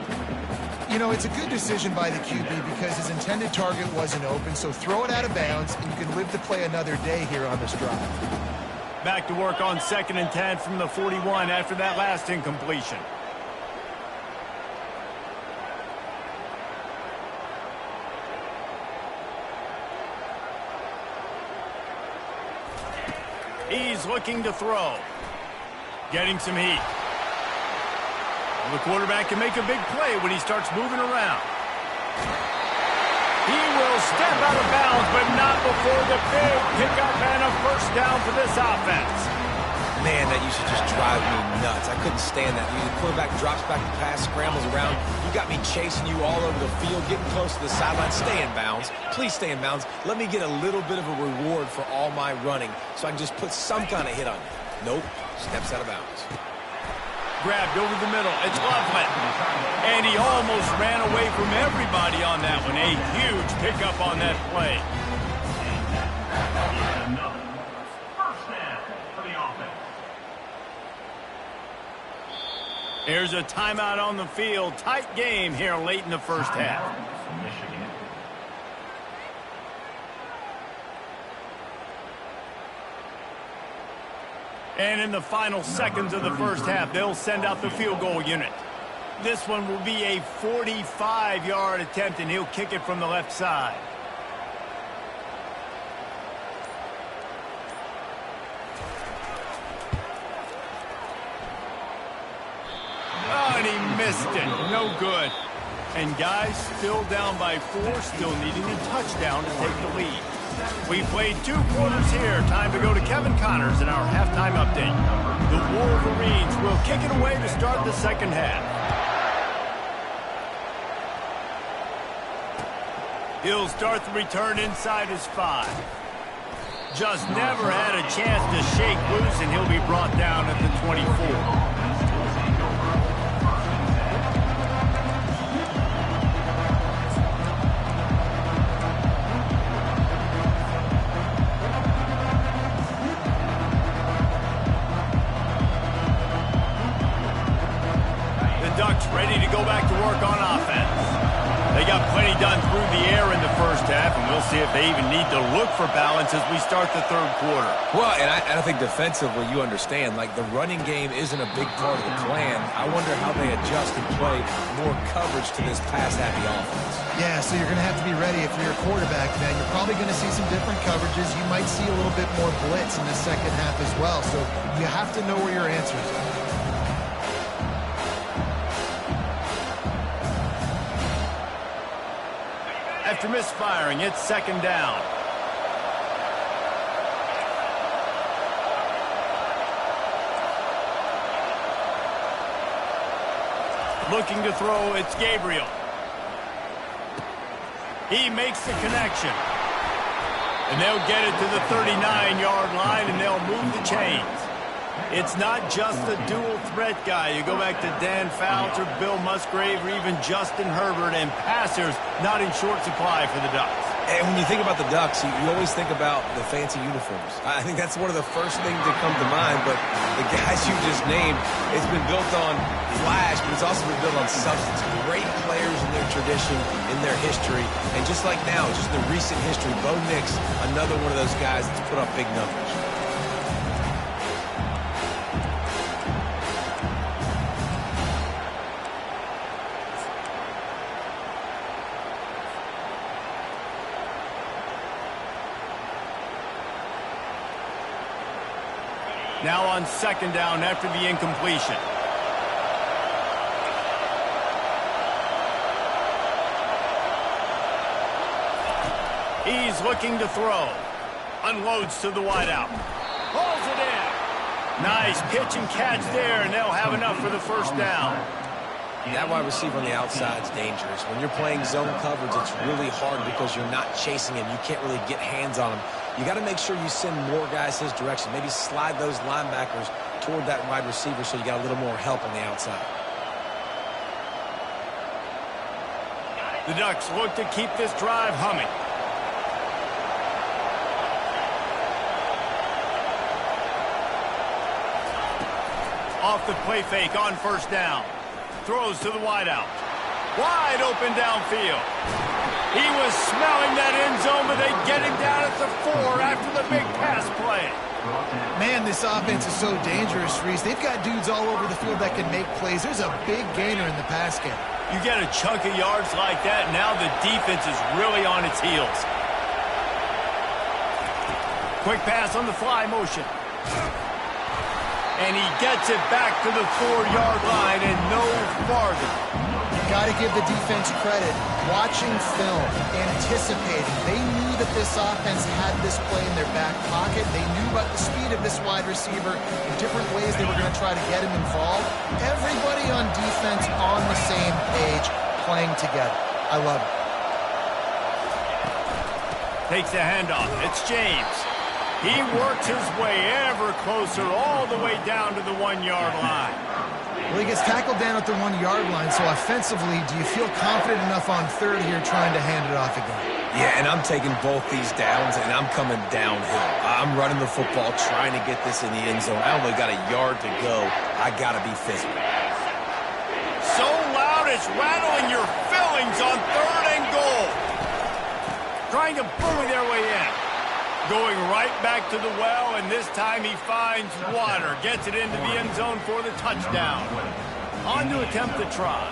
You know, it's a good decision by the QB because his intended target wasn't open, so throw it out of bounds, and you can live to play another day here on this drive. Back to work on 2nd and 10 from the 41 after that last incompletion. He's looking to throw. Getting some heat. The quarterback can make a big play when he starts moving around. He will step out of bounds, but not before the big pickup and a first down for this offense. Man, that used to just drive me nuts. I couldn't stand that. The quarterback drops back to pass, scrambles around. You got me chasing you all over the field, getting close to the sideline. Stay in bounds. Please stay in bounds. Let me get a little bit of a reward for all my running so I can just put some kind of hit on you. Nope. Steps out of bounds. Grabbed over the middle. It's Loveland. And he almost ran away from everybody on that one. A huge pickup on that play. Here's a timeout on the field. Tight game here late in the first half. And in the final seconds of the first half, they'll send out the field goal unit. This one will be a 45-yard attempt, and he'll kick it from the left side. Oh, and he missed it. No good. And guys, still down by 4, still needing a touchdown to take the lead. We played 2 quarters here. Time to go to Kevin Connors in our halftime update. The Wolverines will kick it away to start the second half. He'll start the return inside his 5. Just never had a chance to shake loose, and he'll be brought down at the 24. the air in the first half, and we'll see if they even need to look for balance as we start the third quarter. Well, and I think defensively, you understand, like the running game isn't a big part of the plan. I wonder how they adjust and play more coverage to this pass-happy offense. Yeah, so you're going to have to be ready if you're a quarterback, man. You're probably going to see some different coverages. You might see a little bit more blitz in the second half as well, so you have to know where your answers are. After misfiring, it's second down. Looking to throw, it's Gabriel. He makes the connection. And they'll get it to the 39-yard line, and they'll move the chains. It's not just a dual threat guy. You go back to Dan Fouts or Bill Musgrave or even Justin Herbert, and passers not in short supply for the Ducks. And when you think about the Ducks, you always think about the fancy uniforms. I think that's one of the first things that come to mind, but the guys you just named, it's been built on flash, but it's also been built on substance. Great players in their tradition, in their history, and just like now, just in the recent history, Bo Nix, another one of those guys that's put up big numbers. Now on second down after the incompletion. He's looking to throw. Unloads to the wideout. Pulls it in. Nice pitch and catch there, and they'll have enough for the first down. That wide receiver on the outside is dangerous. When you're playing zone coverage, it's really hard because you're not chasing him. You can't really get hands on him. You got to make sure you send more guys his direction. Maybe slide those linebackers toward that wide receiver so you got a little more help on the outside. The Ducks look to keep this drive humming. Off the play fake on first down. Throws to the wideout. Wide open downfield. He was smelling that end zone, but they get him down at the 4 after the big pass play. Man, this offense is so dangerous, Reese. They've got dudes all over the field that can make plays. There's a big gainer in the pass game. You get a chunk of yards like that, now the defense is really on its heels. Quick pass on the fly motion. And he gets it back to the 4-yard line and no farther. Got to give the defense credit. Watching film, anticipating. They knew that this offense had this play in their back pocket. They knew about the speed of this wide receiver in different ways they were going to try to get him involved. Everybody on defense on the same page, playing together. I love it. Takes the handoff. It's James. He works his way ever closer all the way down to the 1-yard line. Well, he gets tackled down at the 1-yard line, so offensively, do you feel confident enough on third here trying to hand it off again? Yeah, and I'm taking both these downs, and I'm coming downhill. I'm running the football, trying to get this in the end zone. I only got a yard to go. I got to be physical. So loud it's rattling your fillings on third and goal. Trying to bully their way in. Going right back to the well, and this time he finds water. Gets it into the end zone for the touchdown. On to attempt the try.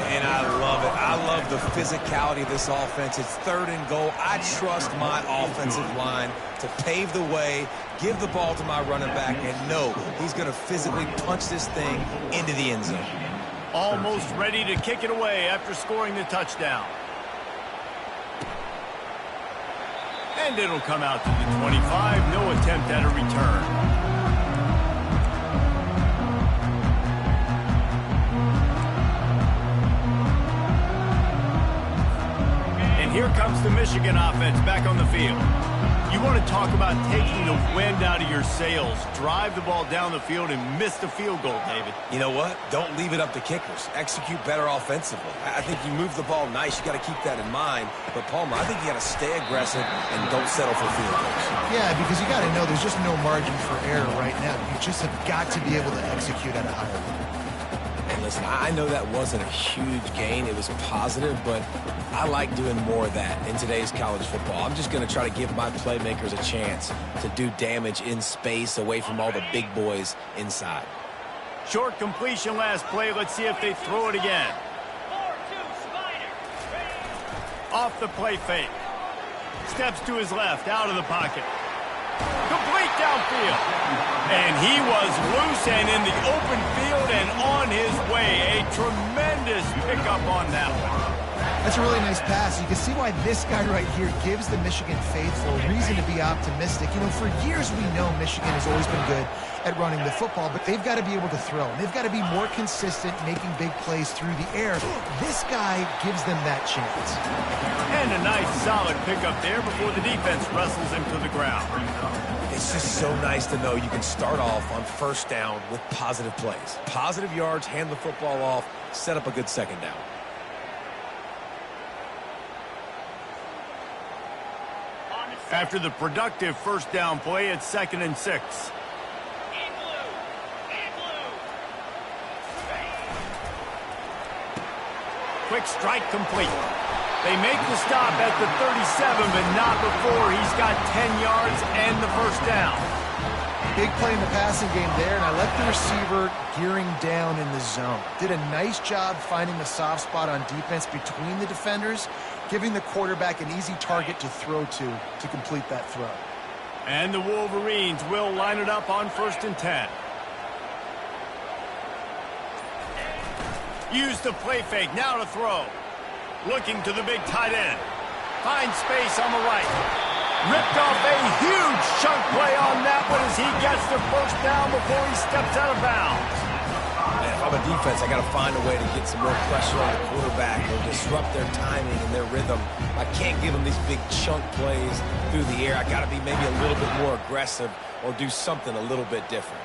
And I love it. I love the physicality of this offense. It's third and goal. I trust my offensive line to pave the way, give the ball to my running back, and know he's going to physically punch this thing into the end zone. Almost ready to kick it away after scoring the touchdown. And it'll come out to the 25. No attempt at a return. And here comes the Michigan offense back on the field. You want to talk about taking the wind out of your sails. Drive the ball down the field and miss the field goal, David. You know what? Don't leave it up to kickers. Execute better offensively. I think you move the ball nice. You got to keep that in mind. But, Palmer, I think you got to stay aggressive and don't settle for field goals. Yeah, because you got to know there's just no margin for error right now. You just have got to be able to execute at a higher level. Listen, I know that wasn't a huge gain. It was positive, but I like doing more of that in today's college football. I'm just going to try to give my playmakers a chance to do damage in space away from all the big boys inside. Short completion last play. Let's see if they throw it again. Off the play fake. Steps to his left, out of the pocket. Complete downfield. And he was loose and in the open field and on his way. A tremendous pickup on that one. That's a really nice pass. You can see why this guy right here gives the Michigan faithful reason to be optimistic. You know, for years we know Michigan has always been good at running the football, but they've got to be able to throw. They've got to be more consistent making big plays through the air. This guy gives them that chance. And a nice solid pickup there before the defense wrestles him to the ground. It's just so nice to know you can start off on first down with positive plays. Positive yards, hand the football off, set up a good second down. After the productive first down play, it's 2nd and 6. Quick strike complete. They make the stop at the 37, but not before he's got 10 yards and the first down. Big play in the passing game there, and I let the receiver gearing down in the zone. Did a nice job finding the soft spot on defense between the defenders, giving the quarterback an easy target to throw to complete that throw. And the Wolverines will line it up on 1st and 10. Use the play fake, now to throw. Looking to the big tight end. Finds space on the right. Ripped off a huge chunk play on that one as he gets the first down before he steps out of bounds. Man, if I'm a defense, I got to find a way to get some more pressure on the quarterback or disrupt their timing and their rhythm. I can't give them these big chunk plays through the air. I got to be maybe a little bit more aggressive or do something a little bit different.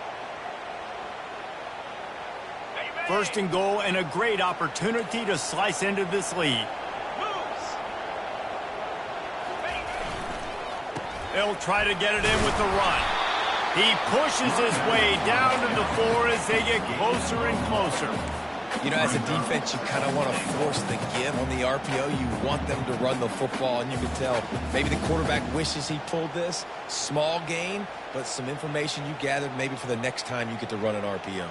1st and goal and a great opportunity to slice into this lead. They'll try to get it in with the run. He pushes his way down to the 4 as they get closer and closer. You know, as a defense, you kind of want to force the give on the RPO. You want them to run the football, and you can tell maybe the quarterback wishes he pulled this. Small gain, but some information you gathered maybe for the next time you get to run an RPO.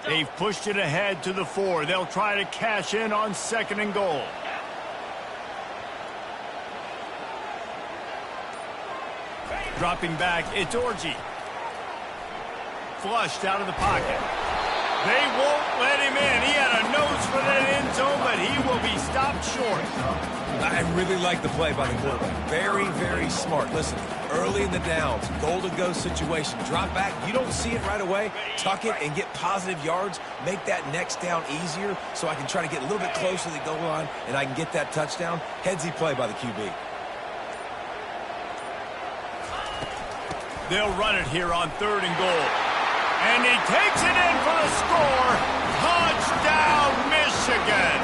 They've pushed it ahead to the 4. They'll try to cash in on 2nd and goal. Dropping back, it's Orji. Flushed out of the pocket. They won't let him in. He had a nose for that end zone, but he will be stopped short. I really like the play by the quarterback. Very, very smart. Listen, early in the downs, goal-to-go situation. Drop back, you don't see it right away. Tuck it and get positive yards. Make that next down easier so I can try to get a little bit closer to the goal line and I can get that touchdown. Headsy play by the QB. They'll run it here on 3rd and goal. And he takes it in for the score. Touchdown, Michigan.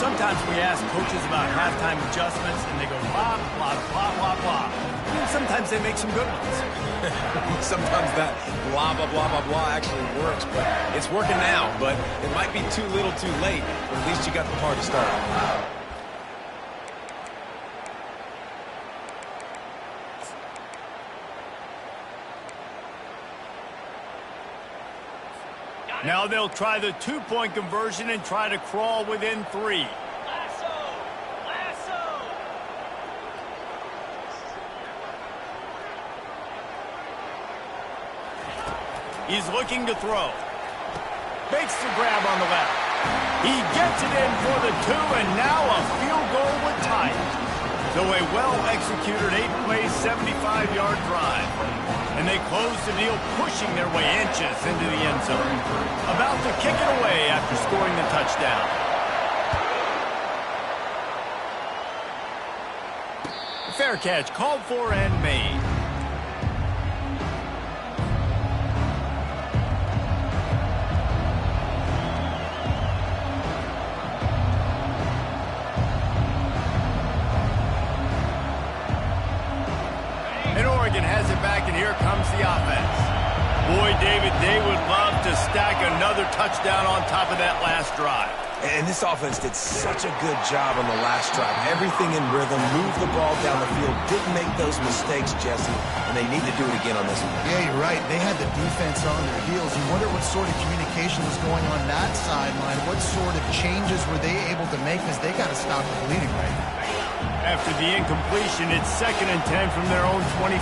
Sometimes we ask coaches about halftime adjustments, and they go blah, blah, blah, blah, blah. And sometimes they make some good ones. Sometimes that blah, blah, blah, blah, blah actually works, but it's working now. But it might be too little too late, but at least you got the party started. Now they'll try the 2-point conversion and try to crawl within 3. He's looking to throw. Makes the grab on the left. He gets it in for the 2, and now a field goal would tie it. So a well-executed 8-play, 75-yard drive. And they close the deal, pushing their way inches into the end zone. About to kick it away after scoring the touchdown. Fair catch called for and made. And Oregon has it back in here comes the offense. Boy, David, they would love to stack another touchdown on top of that last drive. And this offense did such a good job on the last drive. Everything in rhythm, moved the ball down the field, didn't make those mistakes, Jesse, and they need to do it again on this one. Yeah, you're right. They had the defense on their heels. You wonder what sort of communication was going on that sideline. What sort of changes were they able to make because they got to stop the bleeding right now. After the incompletion, it's 2nd and 10 from their own 25.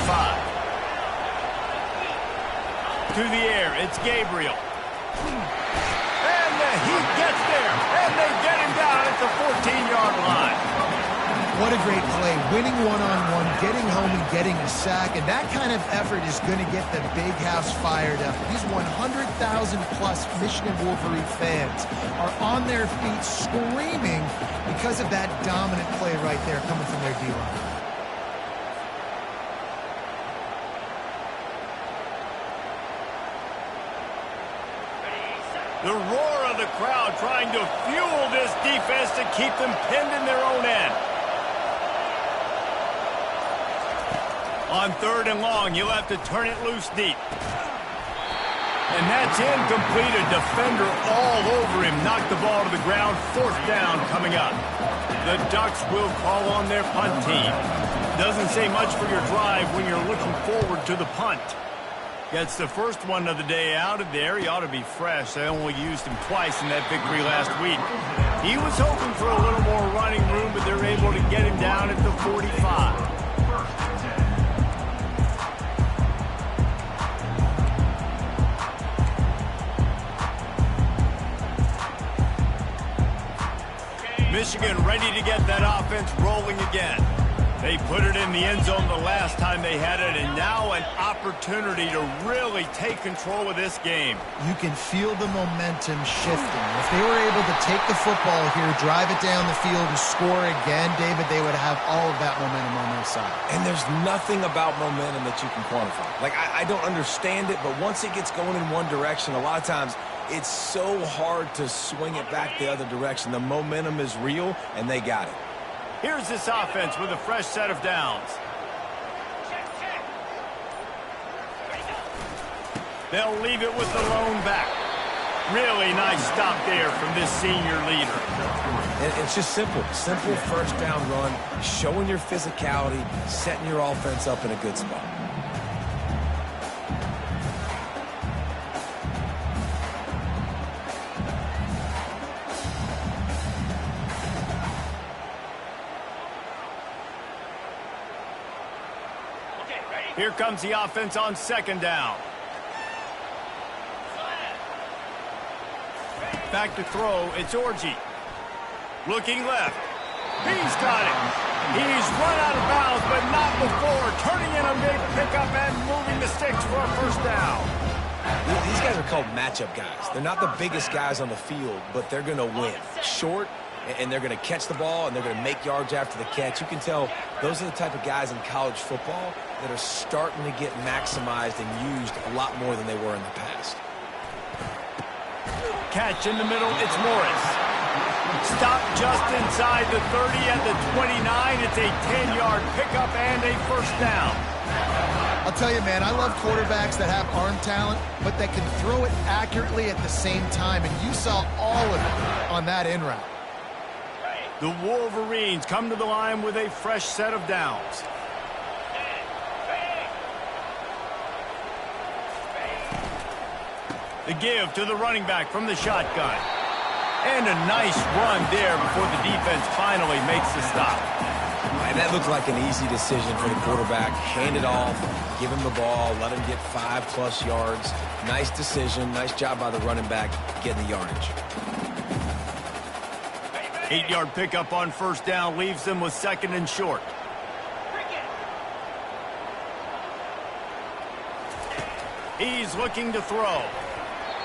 To the air, it's Gabriel. And he gets there, and they get him down at the 14-yard line. What a great play. Winning one-on-one, getting home and getting a sack, and that kind of effort is going to get the big house fired up. These 100,000-plus Michigan Wolverine fans are on their feet screaming because of that dominant play right there coming from their D-line. The roar of the crowd trying to fuel this defense to keep them pinned in their own end. On 3rd and long, you'll have to turn it loose deep. And that's incomplete. A defender all over him. Knocked the ball to the ground. 4th down coming up. The Ducks will call on their punt team. Doesn't say much for your drive when you're looking forward to the punt. Gets the first one of the day out of there. He ought to be fresh. They only used him twice in that victory last week. He was hoping for a little more running room, but they're able to get him down at the 45. Michigan ready to get that offense rolling again. They put it in the end zone the last time they had it, and now an opportunity to really take control of this game. You can feel the momentum shifting. If they were able to take the football here, drive it down the field, and score again, David, they would have all of that momentum on their side. And there's nothing about momentum that you can quantify. Like, I don't understand it, but once it gets going in one direction, a lot of times it's so hard to swing it back the other direction. The momentum is real, and they got it. Here's this offense with a fresh set of downs. They'll leave it with the lone back. Really nice stop there from this senior leader. And it's just simple. Simple first down run, showing your physicality, setting your offense up in a good spot. Here comes the offense on 2nd down. Back to throw, it's Orji. Looking left. He's got it. He's run out of bounds, but not before. Turning in a big pickup and moving the sticks for a 1st down. These guys are called matchup guys. They're not the biggest guys on the field, but they're going to win. Short, and they're going to catch the ball, and they're going to make yards after the catch. You can tell those are the type of guys in college football that are starting to get maximized and used a lot more than they were in the past. Catch in the middle, it's Morris. Stop just inside the 30 at the 29. It's a 10-yard pickup and a 1st down. I'll tell you, man, I love quarterbacks that have arm talent, but that can throw it accurately at the same time, and you saw all of it on that in route. The Wolverines come to the line with a fresh set of downs. The give to the running back from the shotgun. And a nice run there before the defense finally makes the stop. And that looked like an easy decision for the quarterback. Hand it off, give him the ball, let him get 5+ yards. Nice decision. Nice job by the running back getting the yardage. 8-yard pickup on 1st down leaves them with 2nd and short. He's looking to throw.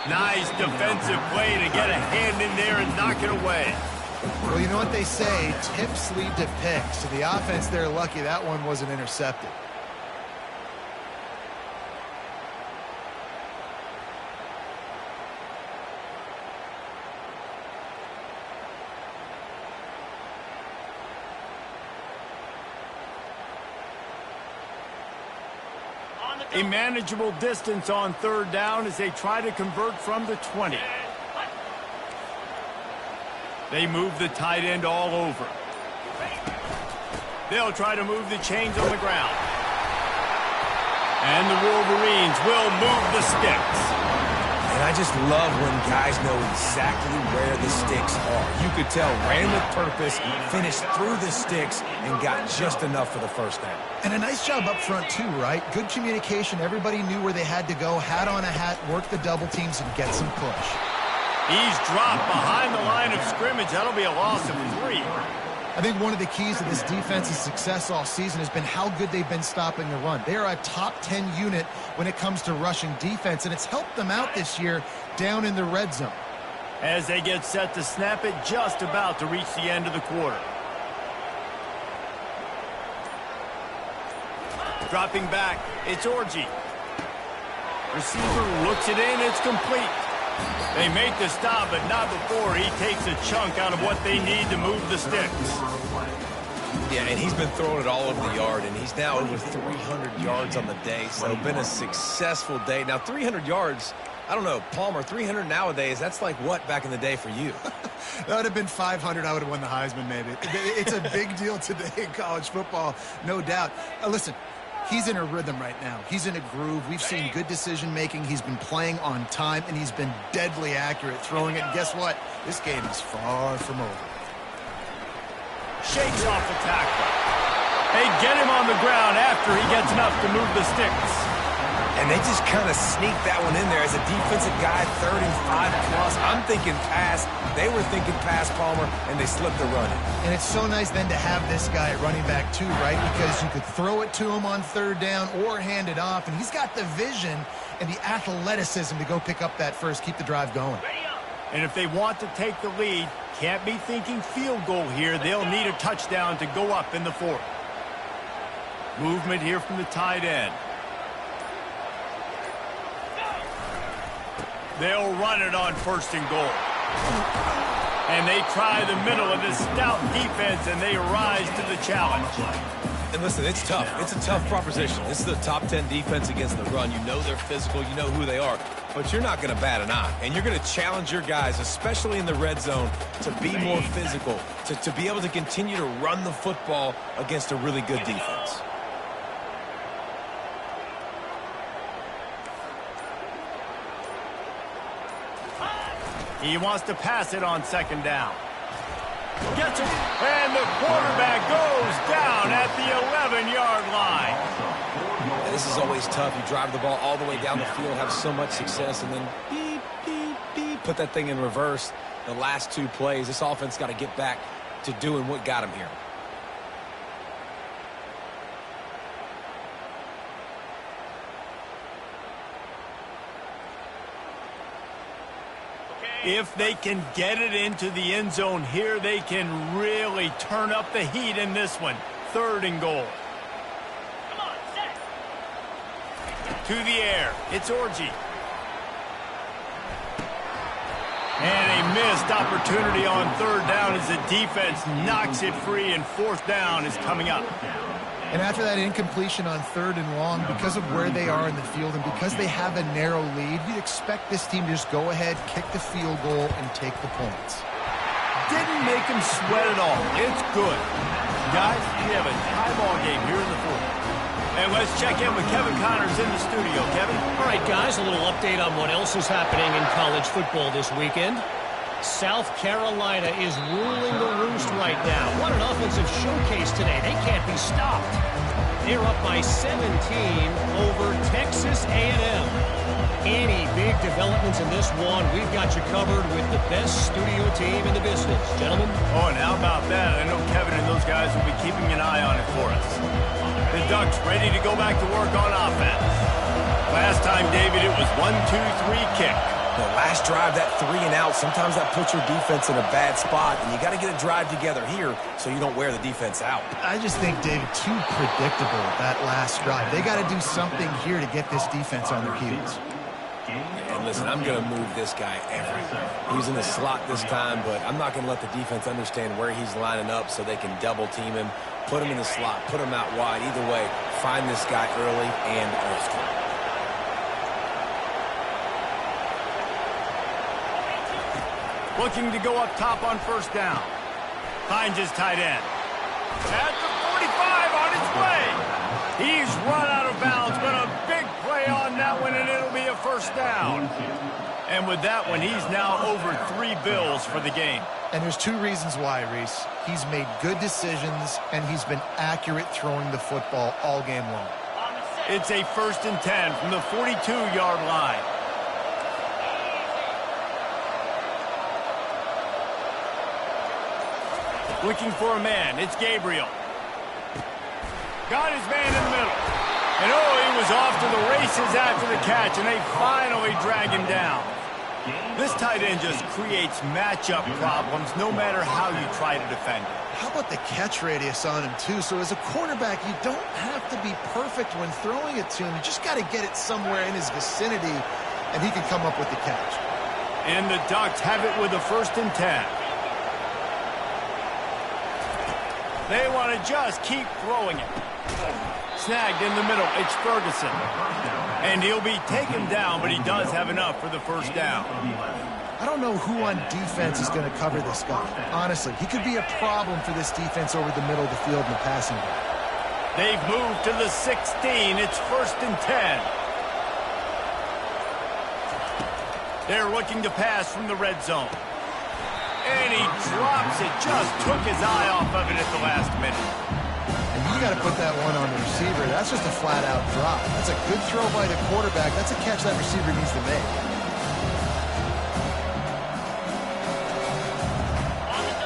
Nice defensive play to get a hand in there and knock it away. Well, you know what they say, tips lead to picks. So the offense, they're lucky that one wasn't intercepted. A manageable distance on third down as they try to convert from the 20. They move the tight end all over. They'll try to move the chains on the ground. And the Wolverines will move the sticks. And I just love when guys know exactly where the sticks are. You could tell, ran with purpose, finished through the sticks, and got just enough for the first down. And a nice job up front, too, right? Good communication. Everybody knew where they had to go, hat on a hat, work the double teams, and get some push. He's dropped behind the line of scrimmage. That'll be a loss of 3. I think one of the keys to this defense's success all season has been how good they've been stopping the run. They are a top 10 unit when it comes to rushing defense, and it's helped them out this year down in the red zone. As they get set to snap it, just about to reach the end of the quarter. Dropping back, it's Orji. Receiver looks it in, it's complete. They make the stop, but not before he takes a chunk out of what they need to move the sticks. Yeah, and he's been throwing it all over the yard, and he's now over 300 yards on the day, so been a successful day. Now, 300 yards, I don't know, Palmer, 300 nowadays, that's like what back in the day for you? That would have been 500. I would have won the Heisman, maybe. It's a big deal today in college football, no doubt. Listen. He's in a rhythm right now. He's in a groove. We've seen good decision-making. He's been playing on time, and he's been deadly accurate throwing it. And guess what? This game is far from over. Shakes off the tackle. They get him on the ground after he gets enough to move the sticks. And they just kind of sneak that one in there as a defensive guy, 3rd and 5 plus. I'm thinking pass. They were thinking pass, Palmer, and they slipped the run in. And it's so nice then to have this guy at running back too, right? Because you could throw it to him on 3rd down or hand it off, and he's got the vision and the athleticism to go pick up that first, keep the drive going. And if they want to take the lead, can't be thinking field goal here. They'll need a touchdown to go up in the 4th. Movement here from the tight end. They'll run it on 1st and goal. And they try the middle of this stout defense, and they rise to the challenge. And listen, it's tough. It's a tough proposition. This is the top 10 defense against the run. You know they're physical. You know who they are. But you're not going to bat an eye. And you're going to challenge your guys, especially in the red zone, to be more physical, to be able to continue to run the football against a really good defense. He wants to pass it on 2nd down. Gets it, and the quarterback goes down at the 11-yard line. And this is always tough. You drive the ball all the way down the field, have so much success, and then beep, beep, beep, put that thing in reverse. The last 2 plays, this offense got to get back to doing what got him here. If they can get it into the end zone here, they can really turn up the heat in this one. 3rd and goal. Come on, set. To the air. It's Orji. And a missed opportunity on 3rd down as the defense knocks it free, and 4th down is coming up. And after that incompletion on 3rd and long, because of where they are in the field and because they have a narrow lead, you'd expect this team to just go ahead, kick the field goal, and take the points. Didn't make him sweat at all. It's good. Guys, we have a tie ball game here in the 4th. And let's check in with Kevin Connors in the studio. Kevin? All right, guys, a little update on what else is happening in college football this weekend. South Carolina is ruling the roost right now. What an offensive showcase today. They can't be stopped. They're up by 17 over Texas A&M. Any big developments in this one, we've got you covered with the best studio team in the business. Gentlemen? Oh, and how about that? I know Kevin and those guys will be keeping an eye on it for us. The Ducks ready to go back to work on offense. Last time, David, it was 1-2-3 kick. The last drive, that 3 and out, sometimes that puts your defense in a bad spot, and you got to get a drive together here so you don't wear the defense out. I just think, David, too predictable that last drive. They got to do something here to get this defense on their heels. And listen, I'm going to move this guy everywhere. He's in the slot this time, but I'm not going to let the defense understand where he's lining up so they can double team him, put him in the slot, put him out wide. Either way, find this guy early and often. Looking to go up top on first down. Finds his tight end. At the 45 on his way. He's run out of bounds, but a big play on that one, and it'll be a first down. And with that one, he's now over 3 bills for the game. And there's 2 reasons why, Reese. He's made good decisions, and he's been accurate throwing the football all game long. It's a 1st and 10 from the 42-yard line. Looking for a man. It's Gabriel. Got his man in the middle. And he was off to the races after the catch, and they finally drag him down. This tight end just creates matchup problems no matter how you try to defend it. How about the catch radius on him, too? So as a quarterback, you don't have to be perfect when throwing it to him. You just got to get it somewhere in his vicinity, and he can come up with the catch. And the Ducks have it with a 1st and 10. They want to just keep throwing it. Snagged in the middle. It's Ferguson. And he'll be taken down, but he does have enough for the first down. I don't know who on defense is going to cover this guy. Honestly, he could be a problem for this defense over the middle of the field in the passing game. They've moved to the 16. It's 1st and 10. They're looking to pass from the red zone. And he drops it. Just took his eye off of it at the last minute. And you got to put that one on the receiver. That's just a flat-out drop. That's a good throw by the quarterback. That's a catch that receiver needs to make.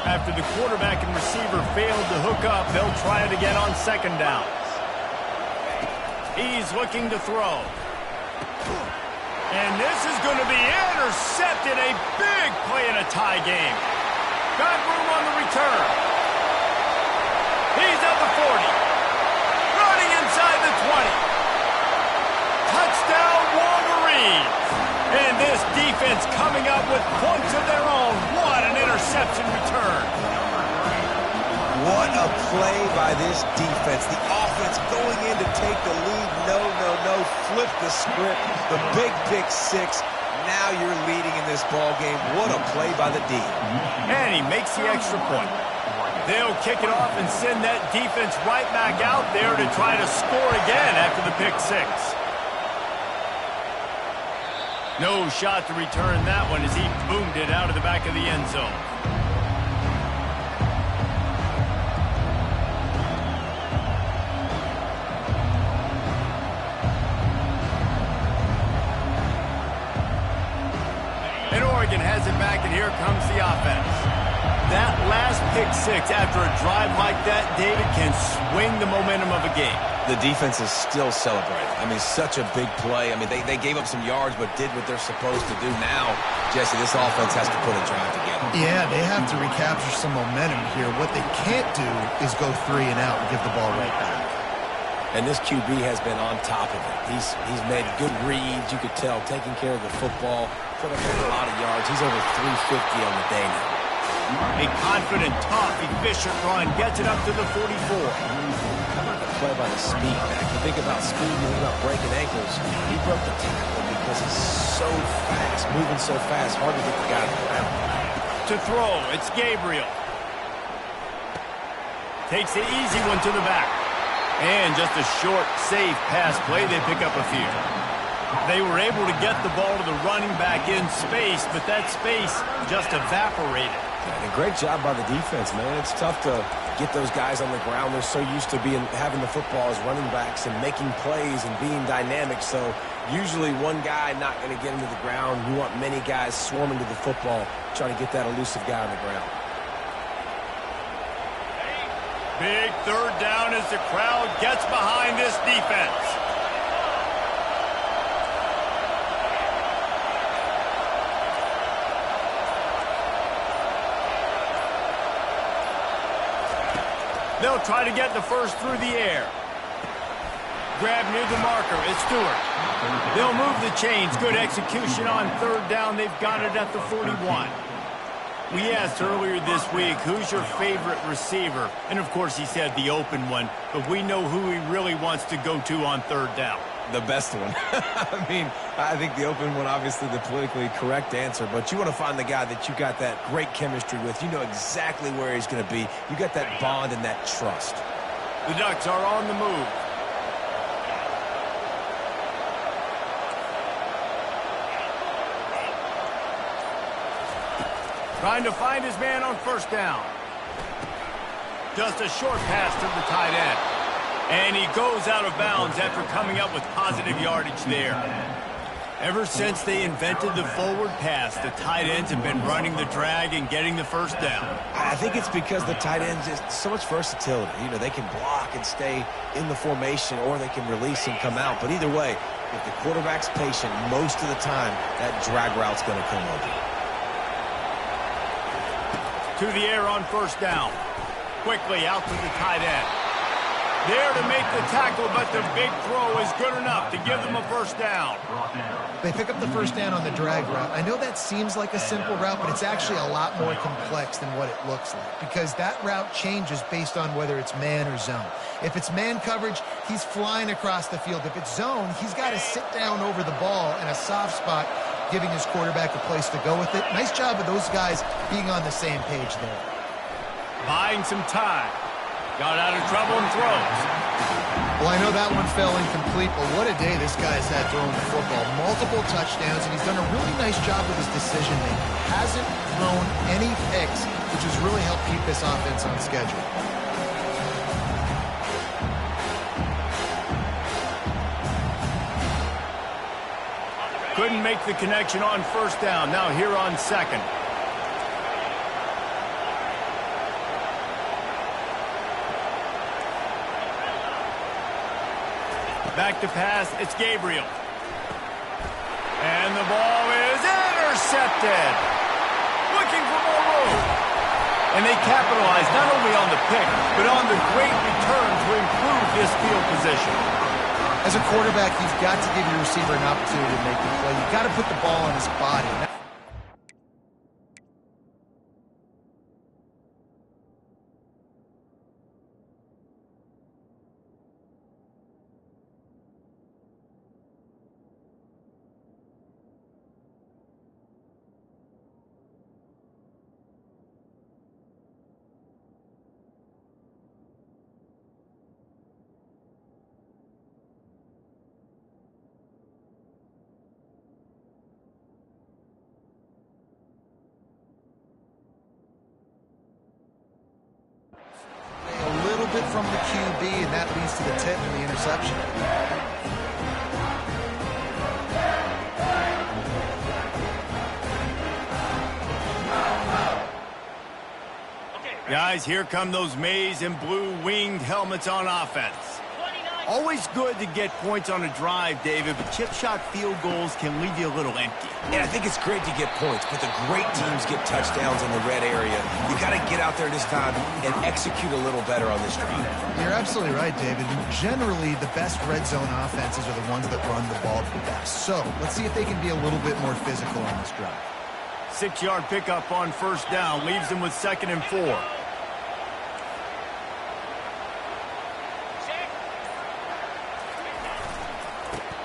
After the quarterback and receiver failed to hook up, they'll try it again on 2nd down. He's looking to throw. And this is going to be intercepted. A big play in a tie game. Got room on the return. He's at the 40. Running inside the 20. Touchdown Wolverines. And this defense coming up with points of their own. What an interception return. What a play by this defense. The offense going in to take the lead. No. Flip the script. The big pick 6. Now you're leading in this ball game. What a play by the D. And he makes the extra point. They'll kick it off and send that defense right back out there to try to score again after the pick 6. No shot to return that one as he boomed it out of the back of the end zone. And Oregon has it back, and here comes the offense. That last pick 6 after a drive like that, David, can swing the momentum of a game. The defense is still celebrating. I mean, such a big play. I mean, they gave up some yards but did what they're supposed to do. Now, Jesse, this offense has to put a drive together. Yeah, they have to recapture some momentum here. What they can't do is go 3 and out and give the ball right back. And this QB has been on top of it. He's made good reads. You could tell, taking care of the football, put up a lot of yards. He's over 350 on the day now. A confident, tough, efficient run gets it up to the 44. How about the play by the speed back? You think about speed, you think about breaking ankles. He broke the tackle because he's so fast, moving so fast, hard to get the guy to the ground. To throw, it's Gabriel. Takes the easy one to the back. And just a short, safe pass play, they pick up a few. They were able to get the ball to the running back in space, but that space just evaporated. And a great job by the defense, man. It's tough to get those guys on the ground. They're so used to having the football as running backs and making plays and being dynamic. So usually one guy not going to get him to the ground. You want many guys swarming to the football, trying to get that elusive guy on the ground. Big 3rd down as the crowd gets behind this defense. They'll try to get the first through the air. Grab near the marker. It's Stewart. They'll move the chains. Good execution on 3rd down. They've got it at the 41. We asked earlier this week, who's your favorite receiver? And, of course, he said the open one. But we know who he really wants to go to on 3rd down. The best one. I mean, I think the open one, obviously the politically correct answer, but you want to find the guy that you got that great chemistry with. You know exactly where he's going to be. You got that bond and that trust. The Ducks are on the move. Trying to find his man on first down. Just a short pass to the tight end. And he goes out of bounds after coming up with positive yardage there. Ever since they invented the forward pass, the tight ends have been running the drag and getting the first down. I think it's because the tight ends is so much versatility. You know, they can block and stay in the formation, or they can release and come out. But either way, if the quarterback's patient, most of the time, that drag route's going to come over. To the air on first down. Quickly out to the tight end. There to make the tackle, but the big throw is good enough to give them a first down. They pick up the first down on the drag route. I know that seems like a simple route, but it's actually a lot more complex than what it looks like, because that route changes based on whether it's man or zone. If it's man coverage, he's flying across the field. If it's zone, he's got to sit down over the ball in a soft spot, giving his quarterback a place to go with it. Nice job of those guys being on the same page there. Buying some time. Got out of trouble and throws. Well, I know that one fell incomplete, but what a day this guy's had throwing the football. Multiple touchdowns, and he's done a really nice job with his decision-making. Hasn't thrown any picks, which has really helped keep this offense on schedule. Couldn't make the connection on first down. Now here on second. Back to pass, it's Gabriel. And the ball is intercepted. Looking for more room. And they capitalize not only on the pick, but on the great return to improve this field position. As a quarterback, you've got to give your receiver an opportunity to make the play. You've got to put the ball on his body. From the QB, and that leads to the tip and the interception. Guys, here come those maize and blue winged helmets on offense. Always good to get points on a drive, David, but chip shot field goals can leave you a little empty. And I think it's great to get points, but the great teams get touchdowns in the red area. You got to get out there this time and execute a little better on this drive. You're absolutely right, David. Generally, the best red zone offenses are the ones that run the ball the best. So let's see if they can be a little bit more physical on this drive. 6-yard pickup on first down leaves them with 2nd and 4.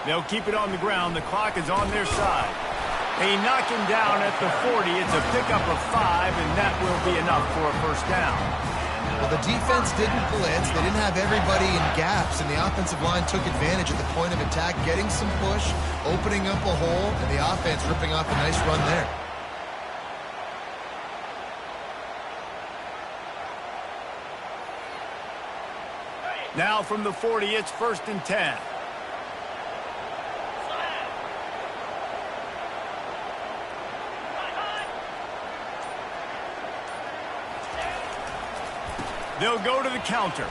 They'll keep it on the ground. The clock is on their side. They knock him down at the 40. It's a pickup of 5, and that will be enough for a first down. Well, the defense didn't blitz. They didn't have everybody in gaps, and the offensive line took advantage at the point of attack, getting some push, opening up a hole, and the offense ripping off a nice run there. Now from the 40, it's 1st and 10. They'll go to the counter.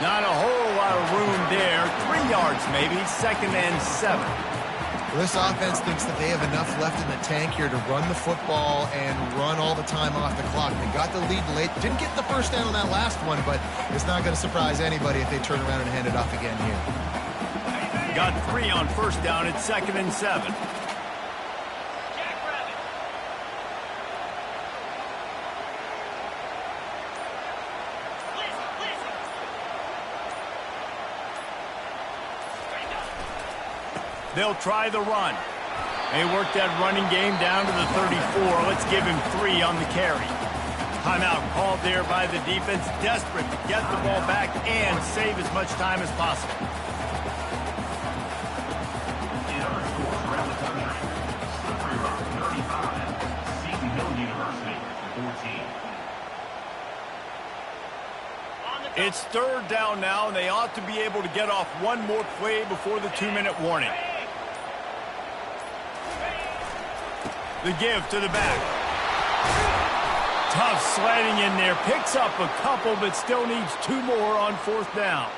Not a whole lot of room there. 3 yards maybe, 2nd and 7. Well, this offense thinks that they have enough left in the tank here to run the football and run all the time off the clock. They got the lead late. Didn't get the first down on that last one, but it's not going to surprise anybody if they turn around and hand it off again here. Got 3 on first down. It's 2nd and 7. They'll try the run. They work that running game down to the 34. Let's give him 3 on the carry. Timeout called there by the defense, desperate to get the ball back and save as much time as possible. It's 3rd down now, and they ought to be able to get off one more play before the 2-minute warning. The give to the back. Tough sliding in there. Picks up a couple, but still needs 2 more on 4th down.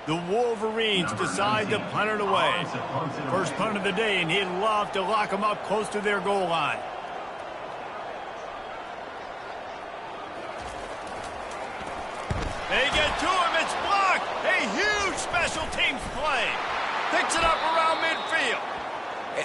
The Wolverines decide to punt it away. First punt of the day, and he'd love to lock them up close to their goal line. They get to him. It's blocked. A huge special teams play. Picks it up around midfield.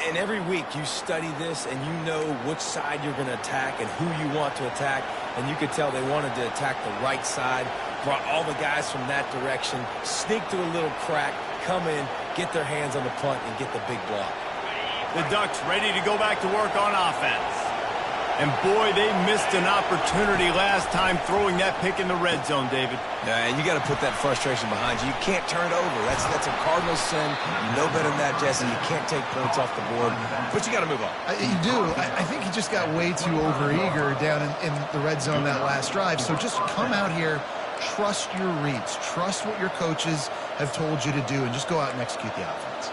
And every week you study this and you know which side you're going to attack and who you want to attack. And you could tell they wanted to attack the right side. Brought all the guys from that direction, sneak through a little crack, come in, get their hands on the punt, and get the big block. The Ducks ready to go back to work on offense. And boy, they missed an opportunity last time throwing that pick in the red zone, David. And you got to put that frustration behind you. You can't turn it over. That's a cardinal sin. You know better than that, Jesse. You can't take points off the board, but you got to move on. You do. I think he just got way too overeager down in the red zone that last drive. So just come out here. Trust your reads. Trust what your coaches have told you to do, and just go out and execute the offense.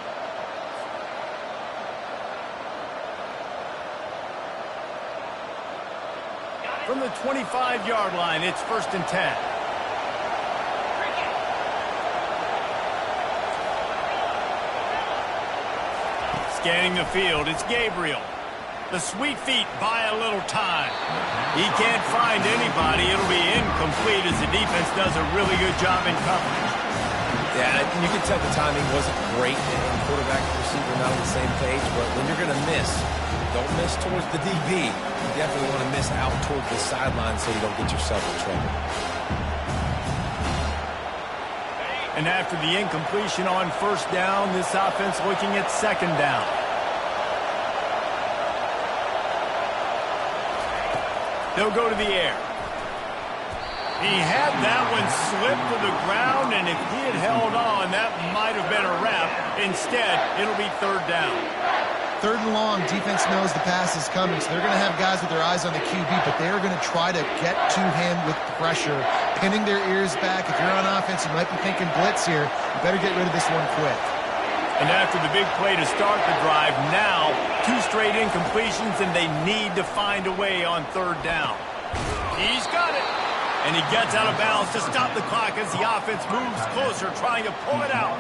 From the 25-yard line, it's 1st and 10. Scanning the field, it's Gabriel. The sweet feet buy a little time. He can't find anybody. It'll be incomplete as the defense does a really good job in coverage. Yeah, you can tell the timing wasn't great, and quarterback and receiver not on the same page, but when you're going to miss, don't miss towards the DB. You definitely want to miss out towards the sideline so you don't get yourself in trouble. And after the incompletion on 1st down, this offense looking at 2nd down. They'll go to the air. He had that one slip to the ground, and if he had held on, that might have been a wrap. Instead, it'll be 3rd down. 3rd and long, defense knows the pass is coming, so they're going to have guys with their eyes on the QB, but they're going to try to get to him with pressure, pinning their ears back. If you're on offense, you might be thinking blitz here. You better get rid of this one quick. And after the big play to start the drive, now 2 straight incompletions, and they need to find a way on 3rd down. He's got it. And he gets out of bounds to stop the clock as the offense moves closer, trying to pull it out.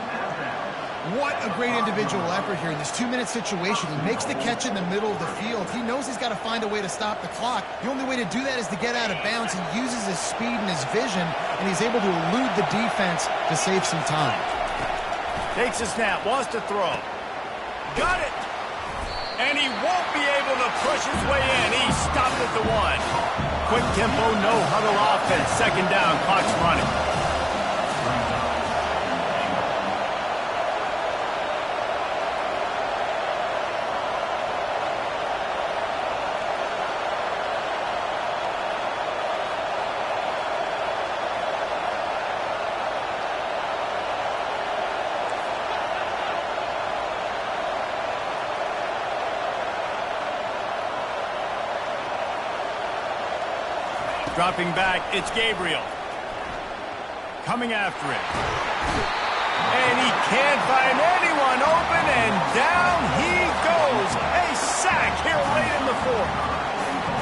What a great individual effort here in this 2-minute situation. He makes the catch in the middle of the field. He knows he's got to find a way to stop the clock. The only way to do that is to get out of bounds. He uses his speed and his vision, and he's able to elude the defense to save some time. Takes a snap, wants to throw. Got it! And he won't be able to push his way in. He stopped at the 1. Quick tempo, no huddle offense. 2nd down, clock's running. Dropping back, it's Gabriel. Coming after it. And he can't find anyone open, and down he goes. A sack here late in the 4th.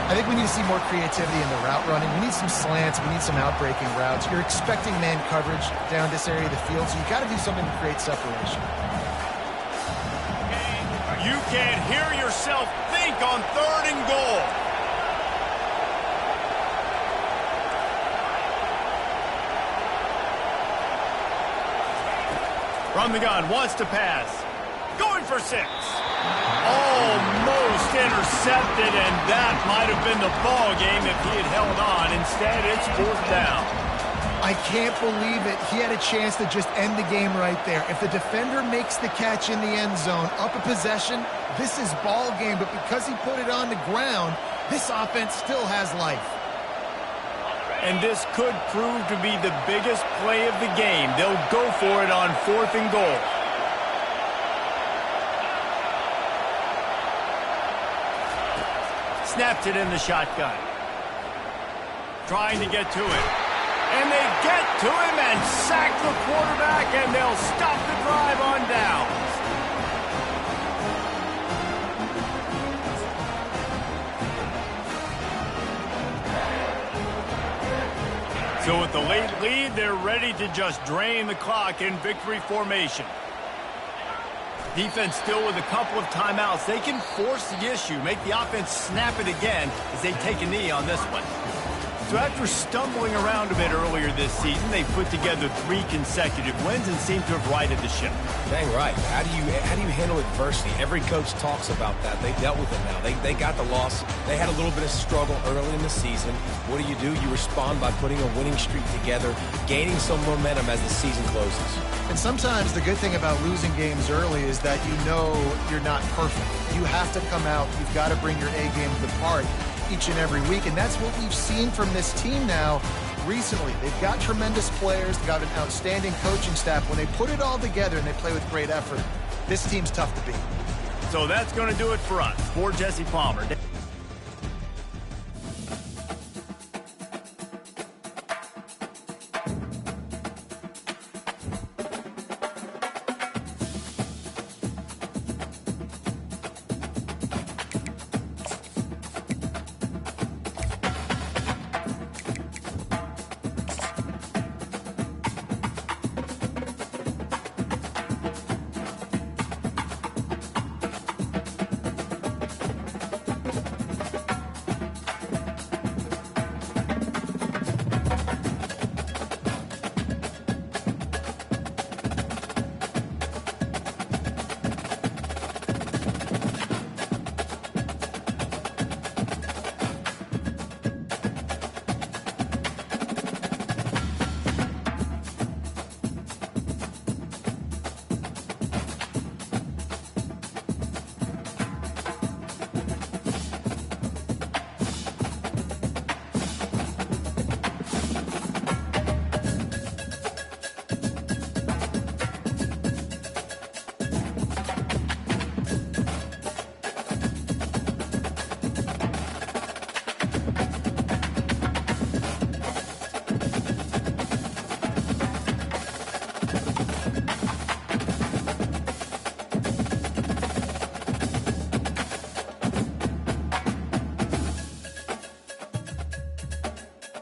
I think we need to see more creativity in the route running. We need some slants. We need some outbreaking routes. You're expecting man coverage down this area of the field, so you've got to do something to create separation. You can't hear yourself think on 3rd and goal. From the gun, wants to pass. Going for 6. Almost intercepted, and that might have been the ball game if he had held on. Instead, it's 4th down. I can't believe it. He had a chance to just end the game right there. If the defender makes the catch in the end zone, up a possession, this is ball game. But because he put it on the ground, this offense still has life. And this could prove to be the biggest play of the game. They'll go for it on 4th and goal. Snapped it in the shotgun. Trying to get to it. And they get to him and sack the quarterback, and they'll stop the drive on downs. So with the late lead, they're ready to just drain the clock in victory formation. Defense still with a couple of timeouts. They can force the issue, make the offense snap it again as they take a knee on this one. So after stumbling around a bit earlier this season, they put together 3 consecutive wins and seem to have righted the ship. Dang right. How do you handle adversity? Every coach talks about that. They dealt with it now. They got the loss. They had a little bit of struggle early in the season. What do? You respond by putting a winning streak together, gaining some momentum as the season closes. And sometimes the good thing about losing games early is that you know you're not perfect. You have to come out. You've got to bring your A game to the party each and every week, and that's what we've seen from this team now recently. They've got tremendous players, they've got an outstanding coaching staff. When they put it all together and they play with great effort, this team's tough to beat. So that's going to do it for us. For Jesse Palmer.